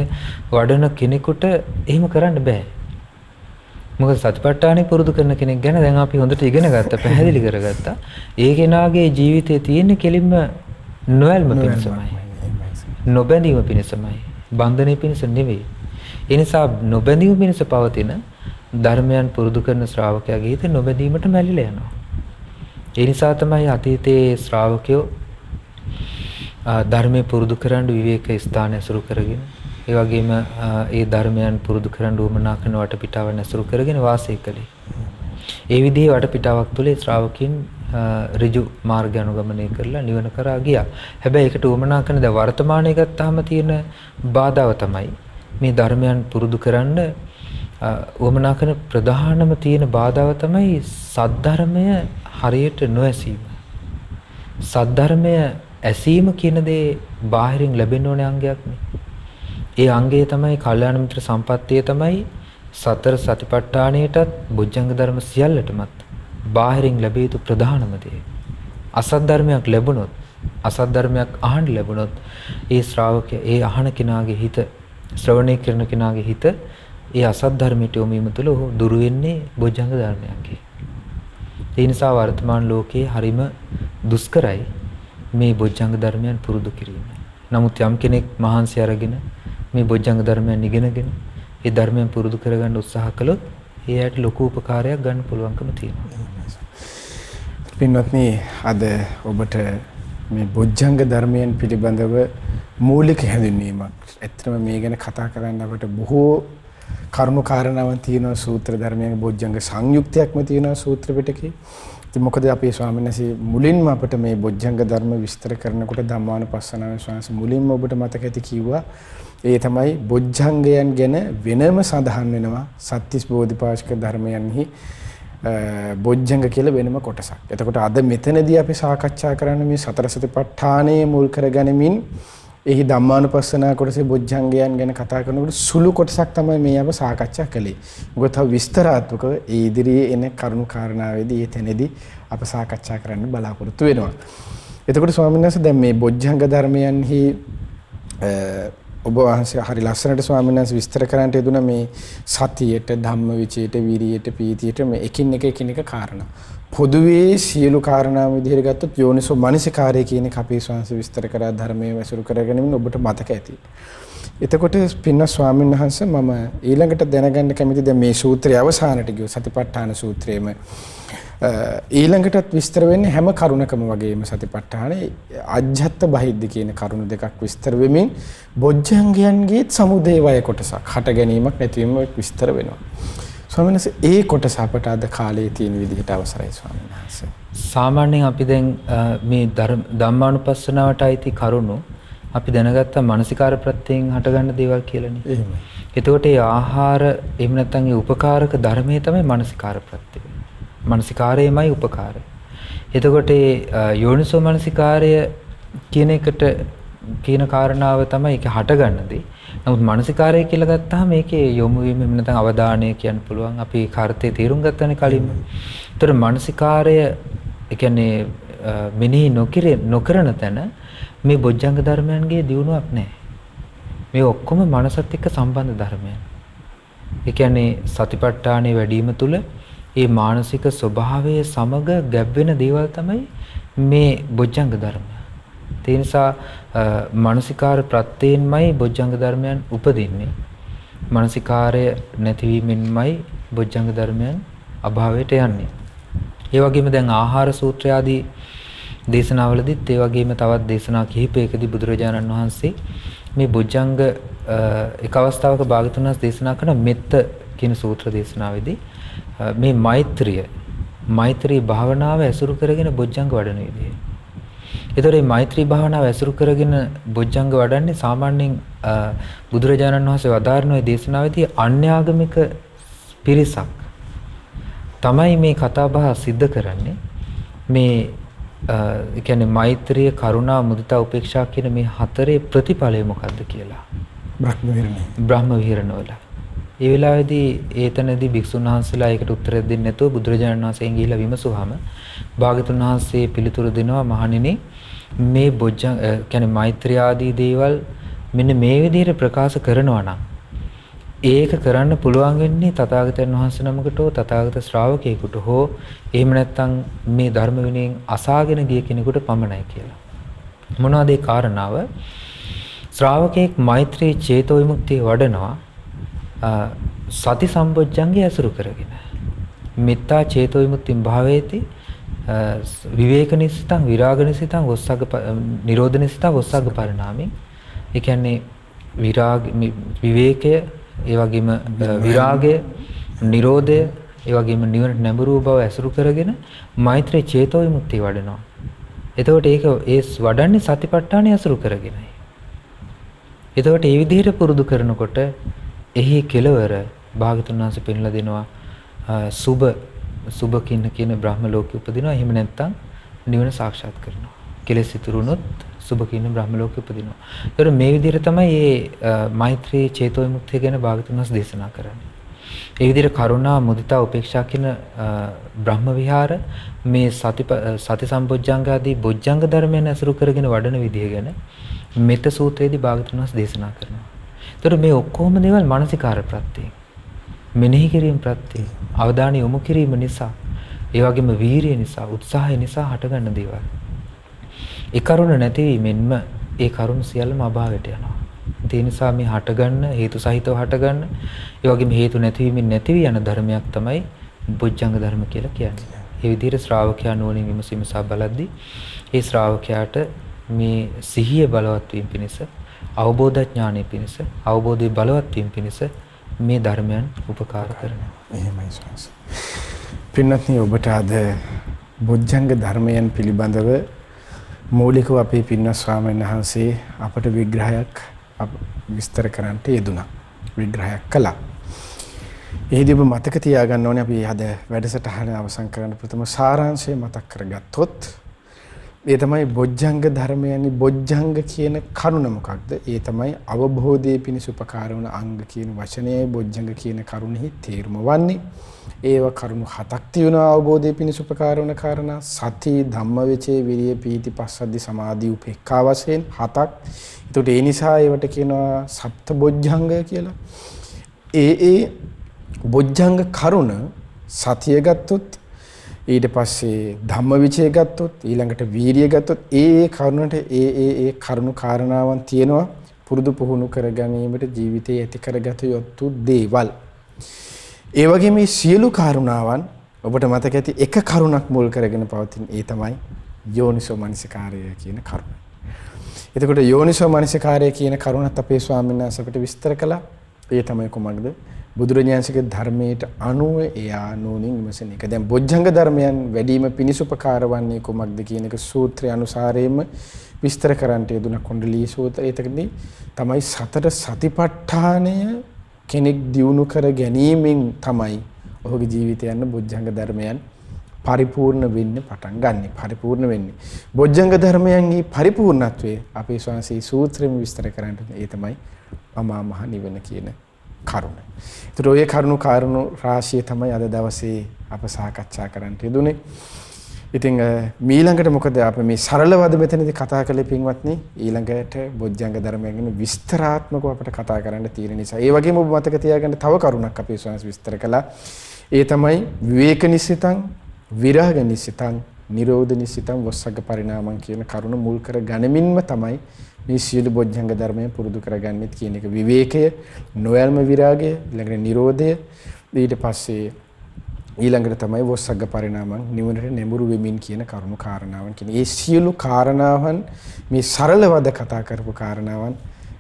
වඩන කෙනෙකුට එහෙම කරන්න බෑ. මොකද සතිපට්ඨානෙ පුරුදු කරන කෙනෙක් ගැන දැන් අපි හොඳට ඉගෙන ගත්තා, පැහැදිලි කරගත්තා. ඒ කෙනාගේ ජීවිතයේ තියෙන කෙලින්ම නොයල්ම පිණිසමයි. නොබැඳීම පිණිසමයි. බන්ධනය පිණිස නෙවෙයි. ඒ නිසා නොබැඳීම පිණිස පවතින ධර්මයන් පුරුදු කරන ශ්‍රාවකයාගේ හිත නොබැඳීමට මැලිලා යනවා. ඒ නිසා තමයි අතීතයේ ශ්‍රාවකයෝ ධර්මයේ පුරුදු කරන් විවේක ස්ථාන ඇසුරු කරගෙන ඒ වගේම ඒ ධර්මයන් පුරුදු කරන් උවමනා කරන වටපිටාවන් ඇසුරු කරගෙන වාසය කළේ. ඒ විදිහේ වටපිටාවක් තුලේ ශ්‍රාවකින් ඍජු මාර්ගය අනුගමනය කරලා නිවන කරා ගියා. හැබැයි ඒකට උවමනා කරන දැන් වර්තමානයේ ගත්තාම තියෙන බාධාව තමයි මේ ධර්මයන් පුරුදු කරන්න උවමනා කරන ප්‍රධානම තියෙන බාධාව තමයි සද්ධර්මය හරියට නොඇසීම. සද්ධර්මය ඇසීම කියන දේ බාහිරින් ලැබෙන්න ඕනේ අංගයක් නේ. ඒ අංගය තමයි කල්යාණ මිත්‍ර සම්පත්තිය තමයි සතර සතිපට්ඨානයටත් බොජ්ජංග ධර්ම සියල්ලටමත් බාහිරින් ලැබිය යුතු ප්‍රධානම දේ. අසත් ධර්මයක් ලැබුණොත්, අසත් ධර්මයක් අහන්න ලැබුණොත් ඒ ශ්‍රාවකයා, ඒ අහන කෙනාගේ හිත, ශ්‍රවණය කරන කෙනාගේ හිත ඒ අසත් ධර්මයට යොමු වීම තුළ ඔහු දුරු වෙන්නේ බොජ්ජංග ධර්මයක්. ඒ නිසා වර්තමාන ලෝකයේ හරිම දුෂ්කරයි මේ බොජ්ජංග ධර්මයන් පුරුදු කිරීම. නමුත් යම් කෙනෙක් මහන්සි අරගෙන මේ බොජ්ජංග ධර්මයන් ඉගෙනගෙන ඒ ධර්මයන් පුරුදු කරගන්න උත්සාහ කළොත් ඒ ඇයට ලොකු උපකාරයක් ගන්න පුළුවන්කම තියෙනවා. පින්වත්නි, අද ඔබට මේ බොජ්ජංග ධර්මයන් පිළිබඳව මූලික හැඳින්වීමක්. ඇත්තටම මේ ගැන කතා කරන්න අපට බොහෝ කරුණු කාරණාවන් තියෙනවා. සූත්‍ර ධර්මයන් බොජ්ජංග සංයුක්තයක්ම තියෙනවා සූත්‍ර පිටකේ. ඉතින් මොකද අපේ ස්වාමීන් වහන්සේ මුලින්ම අපිට මේ බොජ්ජංග ධර්ම විස්තර කරනකොට ධම්මානුපස්සනාවේ ස්වාමීන් මුලින්ම ඔබට මතක ඇති කිව්වා ඒ තමයි බොජ්ජංගයන් ගැන වෙනම සඳහන් වෙනවා සත්‍තිස් බෝධිපාශික ධර්මයන්හි බොජ්ජංග කියලා වෙනම කොටසක්. එතකොට අද මෙතනදී අපි සාකච්ඡා කරන්න මේ සතර සතිපට්ඨානයේ මුල් කරගනිමින් එහි ධම්මානුපස්සනා කොටසේ බොජ්ජංගයන් ගැන කතා කරනකොට සුළු කොටසක් තමයි මේ අප සාකච්ඡා කළේ. මොකද තව විස්තරාත්මකව ඒ ඉදිරියේ එන කරුණු කාරණාවේදී ඒ තැනදී අප සාකච්ඡා කරන්න බලාපොරොත්තු වෙනවා. එතකොට ස්වාමීන් වහන්සේ දැන් මේ බොජ්ජංග ධර්මයන්හි ඔබ වහන්සේ හරි ලස්සනට ස්වාමීන් වහන්සේ විස්තර කරන්නට යෙදුණා මේ සතියට, ධම්මවිචයට, වීරියට, පීතියට මේ එකින් එක කාරණා. පොදුවේ සියලු කාරණා විදිහට ගත්තොත් යෝනිසෝ මනසිකාරය කියන එක අපේ ස්වාමීන් විස්තර කරා ධර්මයේ වැසුරු කරගෙන ඔබට මතක ඇති. එතකොට පින්න ස්වාමීන් වහන්සේ මම ඊළඟට දැනගන්න කැමති දැන් මේ සූත්‍රයේ අවසානට ගිය සතිපට්ඨාන සූත්‍රයේම ඊළඟටත් විස්තර වෙන්නේ හැම කරුණකම වගේම සතිපට්ඨානේ අජ්ජත් බහිද්ද කියන කරුණු දෙකක් විස්තර වෙමින් බොජ්ජංගයන්ගේ සමුදේ වය කොටසක් හට ගැනීමක් නැතිවීම විස්තර වෙනවා. ස්වාමීන් වහන්සේ ඒ කොටස අපට අද කාලේ තියෙන විදිහට අවසරයි ස්වාමීන් වහන්සේ. සාමාන්‍යයෙන් අපි දැන් මේ ධම්මානුපස්සනාවට අයිති කරුණු අපි දැනගත්තා මානසිකාර ප්‍රත්‍යයෙන් හටගන්න දේවල් කියලානේ. එහෙමයි. එතකොට ඒ ආහාර එහෙම නැත්නම් ඒ උපකාරක ධර්මයේ තමයි මානසිකාර ප්‍රත්‍යය. මානසිකාරයමයි උපකාරය. එතකොට ඒ යෝනිසෝ මානසිකාරය කියන එකට කියන කාරණාව තමයි ඒක හටගන්න දේ. නමුත් මානසිකාරය කියලා ගත්තාම මේකේ යොමු වීම නැත්නම් අවධානය කියන්න පුළුවන්. අපි කාර්යයේ තීරුම් ගන්නනේ කලින්ම. ඒතර මානසිකාරය ඒ කියන්නේ මෙනෙහි නොකරන තැන මේ බොජ්ජංග ධර්මයන්ගේ දියුණුවක් නැහැ. මේ ඔක්කොම මනසත් එක්ක සම්බන්ධ ධර්මයන්. ඒ කියන්නේ සතිපට්ඨානෙ වැඩිම තුල ඒ මානසික ස්වභාවය සමග ගැබ් වෙන දේවල් තමයි මේ බොජ්ජංග ධර්ම. ඒ නිසා මානසිකාර ප්‍රත්‍යයෙන්මයි බොජ්ජංග ධර්මයන් උපදින්නේ. මානසිකාරය නැතිවීමෙන්මයි බොජ්ජංග ධර්මයන් අභාවයට යන්නේ. ඒ වගේම දැන් ආහාර සූත්‍රය ආදී දේශනාවලදීත් ඒ වගේම තවත් දේශනා කිහිපයකදී බුදුරජාණන් වහන්සේ මේ බොජ්ජංග එක අවස්ථාවක භාගතුන් වහන්සේ දේශනා කරන මෙත්ත කියන සූත්‍ර දේශනාවේදී මේ මෛත්‍රී භාවනාව ඇසුරු කරගෙන බොජ්ජංග වඩන විදිය. ඒතර මේ මෛත්‍රී භාවනාව ඇසුරු කරගෙන බොජ්ජංග වඩන්නේ සාමාන්‍යයෙන් බුදුරජාණන් වහන්සේ වදාරන ওই දේශනාවේදී අන්‍යාගමික පිරිසක් තමයි මේ කතාබහ සිද්ධ කරන්නේ. මේ ඒ කියන්නේ මෛත්‍රිය, කරුණා, මුදිතා, උපේක්ෂා කියන මේ හතරේ ප්‍රතිඵලය මොකක්ද කියලා. බ්‍රහ්ම විහරණ වල. ඒ වෙලාවේදී ඒතනදී භික්ෂුන් වහන්සේලා ඒකට උත්තර දෙන්නේ නැතුව බුදුරජාණන් වහන්සේගෙන් ගිහිල්ලා විමසුවාම භාගතුන් වහන්සේ පිළිතුරු දෙනවා මහණෙනි මේ බොජ්ජං කියන්නේ මෛත්‍රිය ආදී දේවල් මෙන්න මේ විදිහට ප්‍රකාශ කරනවා නම් ඒක කරන්න පුළුවන් වෙන්නේ තථාගතයන් වහන්සේ නමකට හෝ තථාගත ශ්‍රාවකයෙකුට හෝ එහෙම නැත්නම් මේ ධර්ම විනයෙන් අසාගෙන ගිය කෙනෙකුට පමණයි කියලා. මොනවද ඒ කාරණාව? ශ්‍රාවකෙක් මෛත්‍රී චේතෝ විමුක්තිය වඩනවා සති සම්පොච්චංගේ ඇසුරු කරගෙන. මෙත්තා චේතෝ විමුක්තිය භාවේති විවේකනිසිතං විරාගනිසිතං වස්සග්ග නිරෝධනිසිතං වස්සග්ග පරිණාමේ. ඒ කියන්නේ විවේකය, ඒ වගේම විරාගය, නිරෝධය, ඒ වගේම නිවන නැඹුරු බව ඇසුරු කරගෙන මෛත්‍රී චේතෝ විමුක්තිය වඩනවා. එතකොට ඒක වඩන්නේ සතිපට්ඨානය ඇසුරු කරගෙනයි. එතකොට මේ විදිහට පුරුදු කරනකොට එහි කෙලවර භාගතුන් වහන්සේ පෙන්ලා දෙනවා සුබ කියන බ්‍රහ්ම ලෝකෙ උපදිනවා. එහෙම නැත්නම් නිවන සාක්ෂාත් කරනවා. කෙලෙස් ඉතුරුනොත් සුබ කියන බ්‍රහ්ම ලෝකෙ උපදිනවා. ඒතර මේ විදිහට තමයි මේ මෛත්‍රී චේතෝ විමුක්තිය ගැන භාගතුන් වහන්සේ දේශනා කරන්නේ. ඒ විදිහට කරුණා, මුදිතා, උපේක්ෂා කියන බ්‍රහ්ම විහාර මේ සති සම්පොච්චංග ආදී බොජ්ජංග ධර්මයන් ඇසුරු කරගෙන වඩන විදිය ගැන මෙත්ත සූත්‍රයේදී භාගතුන් වහන්සේ දේශනා කරනවා. ඒතර මේ ඔක්කොම දේවල් මානසිකාර ප්‍රත්‍යයෙන්, මෙනෙහි කිරීම ප්‍රත්‍යයෙන්, අවධානය යොමු කිරීම නිසා, ඒ වගේම වීරිය නිසා, උත්සාහය නිසා හටගන්න දේවල්. ඒ කරුණ නැතිවීමෙන්ම ඒ කරුණ සියල්ලම අභාවයට යනවා. ඒ නිසා මේ හටගන්න හේතු සහිතව හටගන්න, ඒ වගේම හේතු නැතිවීමෙන් නැතිවී යන ධර්මයක් තමයි බොජ්ජංග ධර්ම කියලා කියන්නේ. ඒ විදිහට ශ්‍රාවකයා නුවණින් විමසීම සහ බලද්දී ඒ ශ්‍රාවකයාට මේ සිහිය බලවත් වීම පිණිස, අවබෝධ ඥානෙ පිණිස, අවබෝධයේ බලවත් වීම පිණිස මේ ධර්මයන් උපකාර කරනවා. එහෙමයි ස්වාමීනි. පින්වත්නි, ඔබට අද බොජ්ජංග ධර්මයන් පිළිබඳව මූලිකව අපේ පින්වත් ස්වාමීන් වහන්සේ අපට විග්‍රහයක් විස්තර කරන්නට යෙදුණා. විග්‍රහයක් කළා. එහිදී ඔබ මතක තියාගන්න ඕනේ අපි අද වැඩසටහන අවසන් කරන්න ප්‍රථම සාරාංශය මතක් කරගත්තොත් ඒ තමයි බොජ්ජංග ධර්මයන්. බොජ්ජංග කියන කරුණ මොකක්ද? ඒ තමයි අවබෝධයේ පිණිස උපකාර වන අංග කියන වචනයයි බොජ්ජංග කියන කරුණෙහි තේරුම වන්නේ. ඒව කරුණු හතක් තියෙනවා අවබෝධයේ පිණිස උපකාර වන කාරණා. සති, ධම්මවිචේ, විරිය, පීති, පස්සද්ධි, සමාධි, උපේක්ඛා වශයෙන් හතක්. ඒකට ඒ නිසා ඒවට කියනවා සප්ත බොජ්ජංග කියලා. ඒ බොජ්ජංග කරුණ සතිය ගත්තොත්, ඊට පස්සේ ධම්මවිචය ගත්තොත්, ඊළඟට වීරිය ගත්තොත් ඒ කරුණට ඒ කරුණු කාරණාවන් තියෙනවා පුරුදු පුහුණු කර ගැනීමට ජීවිතයේ ඇති කරගත යුතු දේවල්. ඒ වගේම මේ සියලු කාරණාවන් ඔබට මතක ඇති එක කරුණක් මුල් කරගෙන පවතින ඒ තමයි යෝනිසෝ මනසිකාරය කියන කරුණ. එතකොට යෝනිසෝ මනසිකාරය කියන කරුණත් අපේ ස්වාමීන් වහන්සේ අපිට විස්තර කළා. ඒ තමයි කොමක්ද? බුදුරජාණන්සේගේ ධර්මයට අනුව එයා නෝනින් විමසන එක. දැන් බොජ්ජංග ධර්මයන් වැඩිම පිණිස උපකාර වන්නේ කොමක්ද කියන එක සූත්‍රය අනුසාරයෙන්ම විස්තර කරන්නට යෙදුන කොණ්ඩලී සූත්‍රය. ඒකදී තමයි සතර සතිපට්ඨානය කෙනෙක් දියුණු කර ගැනීමෙන් තමයි ඔහුගේ ජීවිතය යන බොජ්ජංග ධර්මයන් පරිපූර්ණ වෙන්න පටන් ගන්න. පරිපූර්ණ වෙන්නේ. බොජ්ජංග ධර්මයන්ගේ පරිපූර්ණත්වය අපේ ශාස්ත්‍රීය සූත්‍රයෙන් විස්තර කරන්නට ඒ තමයි අමා මහ නිවන කියන කරුණ. ඒතර ඔය කරුණු රාශිය තමයි අද දවසේ අප සාකච්ඡා කරන්නට යෙදුනේ. ඉතින් ඊළඟට මොකද අපි මේ සරලවද මෙතනදී කතා කළේ පින්වත්නි? ඊළඟට බොජ්ජංග ධර්මය ගැන විස්තරාත්මකව අපිට කතා කරන්න තියෙන නිසා. ඒ වගේම ඔබ මතක තියාගන්න තව කරුණක් අපේ ස්වාමීන් විස්තර කළා. ඒ තමයි විවේක නිසිතං, විරාග නිසිතං, නිරෝධ නිසිතං, වස්සග්ග පරිණාමං කියන කරුණ මුල් කර ගනිමින්ම තමයි මේ සියලු බොජ්ජංග ධර්මය පුරුදු කරගන්නෙත් කියන එක. විවේකය, නොයල්ම විරාගය, ඊළඟට නිරෝධය, ඊට පස්සේ ඊළඟට තමයි වොස්සග්ග පරිණාමං නිවනට නැඹුරු වෙමින් කියන කරුණු කාරණාවන් කියන. මේ සියලු කාරණාවන් මේ සරලවද කතා කරපු කාරණාවන්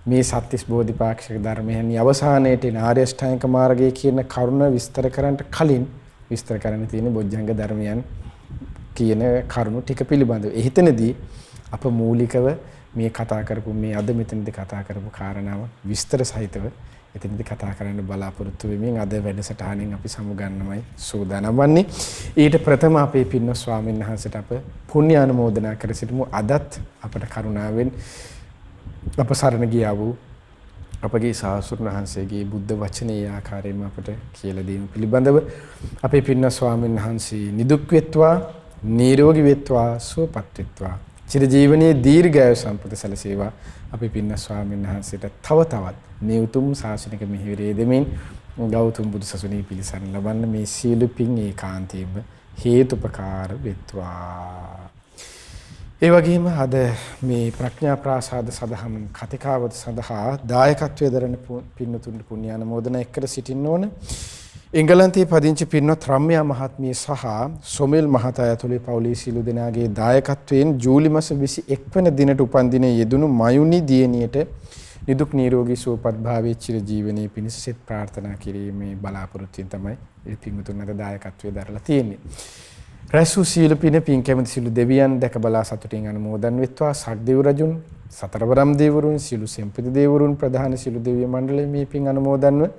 මේ සත්‍තිස් බෝධිපාක්ෂික ධර්මයන්හි අවසානයේට ආර්ය අෂ්ටාංගික මාර්ගය කියන කරුණ විස්තර කරන්නට කලින් විස්තර කරන්න තියෙන බොජ්ජංග ධර්මයන් කියන කරුණු ටික පිළිබඳව. එහිතනදී අප මූලිකව මේ කතා කරපු මේ අද මෙතනදී කතා කරපු කාරණාව විස්තර සහිතව එතනදී කතා කරන්න බලාපොරොත්තු වෙමින් අද වැඩසටහනින් අපි සමුගන්නමයි සූදානම් වන්නේ. ඊට ප්‍රථම අපේ පින්වත් ස්වාමීන් වහන්සේට අප පුණ්‍ය ආනුමෝදනා කර සිටිමු. අදත් අපට කරුණාවෙන් අප සරණ ගියා වූ අපගේ සාසුරණ වහන්සේගේ බුද්ධ වචනේ ආකාරයෙන්ම අපට කියලා දීම පිළිබඳව අපේ පින්වත් ස්වාමීන් වහන්සේ නිදුක් වෙත්වා, නිරෝගී වෙත්වා, සුවපත් වෙත්වා, චිරජීවනයේ දීර්ඝායු සම්පත සැලසේවා. අපේ පින්වත් ස්වාමීන් වහන්සේට තව තවත් මේ උතුම් ශාසනික මෙහෙවරේ දෙමින් ගෞතම බුදු සසුනේ පිළිසරණ ලබන්න මේ සීල පිං ඒකාන්තයෙන්ම හේතුපකාර වෙත්වා. ඒ වගේම අද මේ ප්‍රඥා ප්‍රාසාද සදහම් කතිකාවත සඳහා දායකත්වයේ දරන පින්නතුන්ට පුණ්‍යානුමෝදන එක්කර සිටින්න ඕන. එංගලන්තයේ පදිංචි පින්වත් රම්‍යා මහත්මිය සහ සොමිල් මහතා ඇතුළු පවුලේ සියලු දෙනාගේ දායකත්වයෙන් ජූලි මාස 21 වන දිනට උපන්දිනයේ යෙදුණු මයුනි දියණියට නිදුක් නිරෝගී සුවපත් භාවයේ චිරජීවනයේ පිණිස සෙත් ප්‍රාර්ථනා කිරීමේ බලාපොරොත්තුවෙන් තමයි මේ පින්වතුන් අද දායකත්වයේ දරලා තියෙන්නේ. රැසු සීල පින් කැමති සියලු දෙවියන් දැක බලා සතුටින් අනුමෝදන් වෙත්වා. සක්දෙව් රජුන්, සතරවරම් දේවරුන්, සියලු සෙම්පති දේවරුන්, ප්‍රධාන සියලු දෙවිය මණ්ඩලය මේ පින් අනුමෝදන්ව.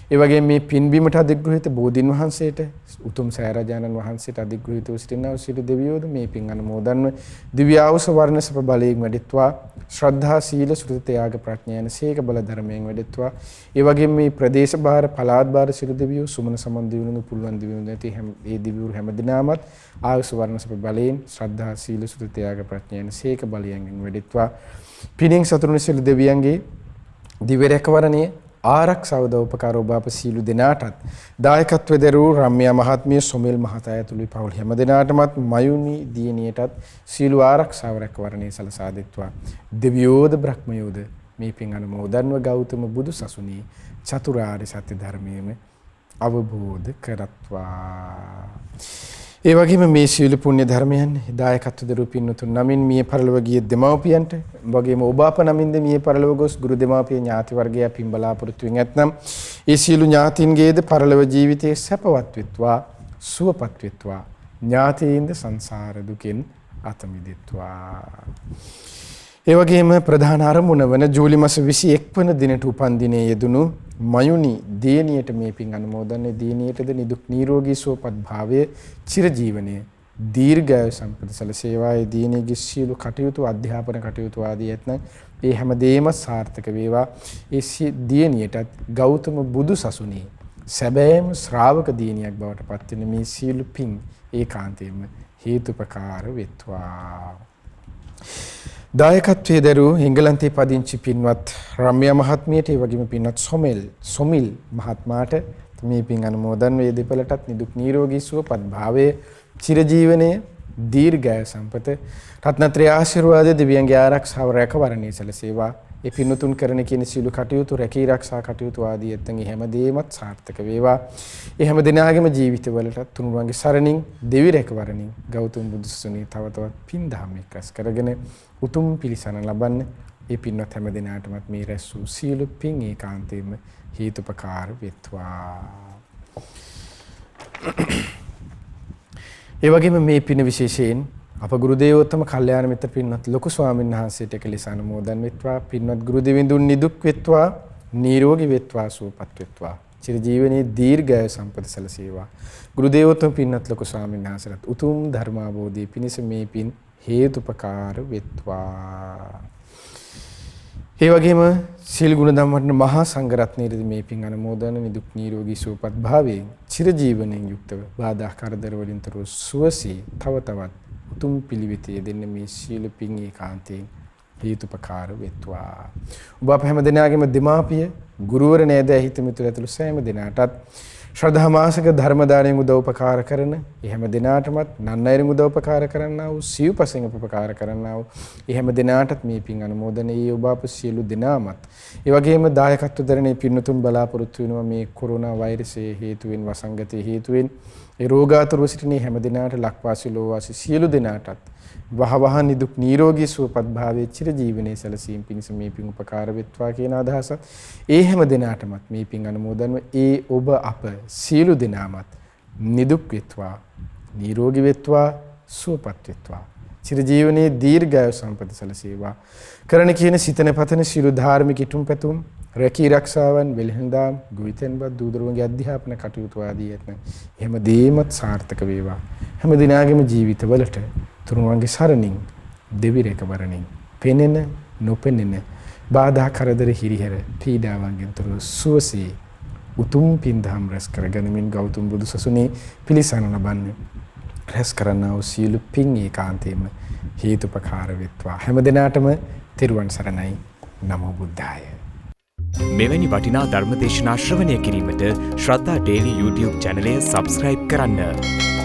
ඒ වගේම මේ පින්බීමට අධිග්‍රහිත බෝධින් වහන්සේට, උතුම් සෑරජානන් වහන්සේට අධිග්‍රහිත වූ සිටිනා සියලු දෙවියෝද මේ පින් අනුමෝදන්ව. දිව්‍ය ආයුෂ වර්ණ සප බලයෙන් වැඩිත්වා. ශ්‍රද්ධා සීල සුත ත්‍යාග ප්‍රඥා යන සීක බල ධර්මයෙන් වැඩිත්වා. ඒ වගේම මේ ප්‍රදේශ බාහිර පළාත් බාහිර සියලු දෙවියෝ සුමන සමන් දිනුණු පුළුවන් දිවිණු නැති හැම ඒ දිවිවරු හැම දිනාමත් ආයුෂ වර්ණ සප බලයෙන් ශ්‍රද්ධා සීල සුත ත්‍යාග ප්‍රඥා යන සීක බලයෙන් වැඩිත්වා. පිනින් සතුරුනි සියලු දෙවියන්ගේ දිව්‍ය රැකවරණයේ ආරක්ෂාවද උපකාර ඔබ අප සීලු දෙනාටත් දායකත්වයේ දරූ රම්‍යා මහත්මිය, සොමිල් මහතා ඇතුළු පවුල් හැම දෙනාටමත් මයුනි දියණියටත් සීලු ආරක්ෂාව රැකවරණය සලසා දෙත්වා. දෙවියෝද බ්‍රහ්මයෝද මේ පින් අනුමෝදන්ව ගෞතම බුදු සසුනේ චතුරාර්ය සත්‍ය ධර්මයේම අවබෝධ කරත්වා. ඒ වගේම මේ සීල පුණ්‍ය ධර්මයන් දායකත්ව දරූ පින්වතුන් නමින් මිය පරලොව ගිය දෙමව්පියන්ට වගේම ඔබ අප නමින්ද මිය පරලොව ගොස් ගුරු දෙමව්පිය ඥාති වර්ගය පින් බලාපොරොත්තු වෙන ඇතනම් ඒ සීල ඥාතින්ගේද පරලොව ජීවිතයේ සැපවත් වෙත්වා, සුවපත් වෙත්වා, ඥාතීන්ද සංසාර දුකෙන් අත මිදෙත්වා. ඒ වගේම ප්‍රධාන අරමුණ වන ජූලි මාස 21 වන දිනට උපන් දිනයේ යෙදුණු මයුනි දියණියට මේ පින් අනුමෝදන්නේ. දියණියටද නිදුක් නිරෝගී සුවපත් භාවයේ චිරජීවනයේ දීර්ඝායු සම්පත සැලසේවායි. දියණියගේ සියලු කටයුතු, අධ්‍යාපන කටයුතු ආදී ඇතනම් ඒ හැමදේම සාර්ථක වේවා. ඒ දියණියටත් ගෞතම බුදු සසුනේ සැබෑම ශ්‍රාවක දියණියක් බවට පත් වෙන මේ සියලු පින් ඒකාන්තයෙන්ම හේතුපකාර වෙත්වා. දායකත්වයේ දරූ එංගලන්තයේ පදිංචි පින්වත් රම්‍යා මහත්මියට, ඒ වගේම පින්වත් සොමිල් මහත්මයාට මේ පින් අනුමෝදන් වේ. දෙපළටත් නිදුක් නිරෝගී සුවපත් භාවයේ චිරජීවනයේ දීර්ඝායු සම්පත රත්නත්‍රය ආශිර්වාද දෙවියන්ගේ ආරක්ෂාව රැකවරණය සැලසේවා. ඒ පින්වතුන් කරන කියන සීල කටයුතු, රැකී ආරක්ෂා කටයුතු ආදී ඇත්තන් හැමදේමත් සාර්ථක වේවා. ඒ හැම දිනාගේම ජීවිතවලට තුනුරුවන්ගේ සරණින්, දෙවි රැකවරණින් ගෞතම බුදු සසුනේ තව තවත් පින් දහම් එක්රැස් කරගෙන උතුම් පිළිසරණ ලබන්න ඒ පින්වත් හැම දිනාටමත් මේ රැස් වූ සීල පින් ඒකාන්තයෙන්ම හේතුපකාර වෙත්වා. ඒ වගේම මේ පින විශේෂයෙන් අප ගුරු දේවෝත්තම කල්යාණ මිත්‍ර පින්වත් ලොකු ස්වාමීන් වහන්සේට කෙලෙස අනුමෝදන් වෙත්වා. පින්වත් ගුරු දෙවිඳුන් නිදුක් වෙත්වා, නිරෝගී වෙත්වා, සුවපත් වෙත්වා, චිරජීවනයේ දීර්ඝායු සම්පත සැලසේවා. ගුරු දේවෝත්තම පින්වත් ලොකු ස්වාමීන් වහන්සේට උතුම් ධර්මාභෝධය පිණිස මේ පින් හේතුපකාර වෙත්වා. ඒ වගේම සීල ගුණ ධම්මවන මහා සංඝරත්නයේදී මේ පින් අනුමෝදන නිදුක් නිරෝගී සුවපත් භාවයෙන් චිරජීවනයෙන් යුක්තව බාධා කරදර වලින් තොරව සුවසේ තව තවත් උතුම් පිළිවෙතේ දෙන්න මේ සීල පින් ඒකාන්තයෙන් හේතුපකාර වෙත්වා. ඔබ අප හැම දෙනාගේම දෙමාපිය, ගුරුවර නේද හිත මිතුර ඇතුළු සෑම දිනාටත් ශ්‍රද්ධා මාසික ධර්ම දාණයෙන් උදව්පකාර කරන එහෙම දිනාටමත් නන්නයිරින් උදව්පකාර කරන්නා වූ සිව්පසෙන් උපකාර කරන්නා වූ එහෙම දිනාටත් මේ පින් අනුමෝදනයේ ඔබ අප සියලු දිනාමත් ඒ වගේම දායකත්ව දරන පින්නතුන් බලාපොරොත්තු වෙනවා මේ කොරෝනා වෛරසයේ හේතුවෙන් වසංගතයේ හේතුවෙන් ඒ රෝගාතුරව සිටින හැම දිනාට ලක්වාසී ලෝවාසී සියලු දිනාටත් වහවහ නිදුක් නිරෝගී සුවපත් භාවයේ චිර ජීවනයේ සැලසීම පිණිස මේ පින් උපකාර වෙත්වා කියන අදහසත් ඒ හැම දිනාටමත් මේ පින් අනුමෝදන්ව ඒ ඔබ අප සියලු දිනාමත් නිදුක් වෙත්වා නිරෝගී වෙත්වා සුවපත් වෙත්වා චිර ජීවනයේ දීර්ඝායු සම්පත සැලසේවා කරන කියන සිතන පතන සියලු ධාර්මික ඉටුම් පැතුම් රැකී රක්ෂාවන් වෙලෙන්දාම් ගුවිතෙන්වත් දූදරුවන්ගේ අධ්‍යාපන කටයුතු ආදී ඇතන එහෙම දේමත් සාර්ථක වේවා හැම දිනාගේම ජීවිතවලට තුරුවන්ගේ සරණින් දෙවිරේක වරණින් පෙනෙන නොපෙනෙන බාධා කරදර හිරිහැර පීඩාවන්ගෙන් තොරව සුවසේ උතුම් පින් දහම් රැස් කරගනිමින් ගෞතම බුදු සසුනේ පිළිසරණ ලබන්නේ රැස් කරන්නා වූ සියලු පින් ඒකාන්තයෙන්ම හේතුපකාර වෙත්වා හැම දිනාටම තෙරුවන් සරණයි නමෝ බුද්ධාය. මෙවැනි වටිනා ධර්මදේශනා ශ්‍රවණය කිරීමට ශ්‍රද්ධා ඩේලි YouTube චැනලය සබස්ක්‍රයිබ් කරන්න.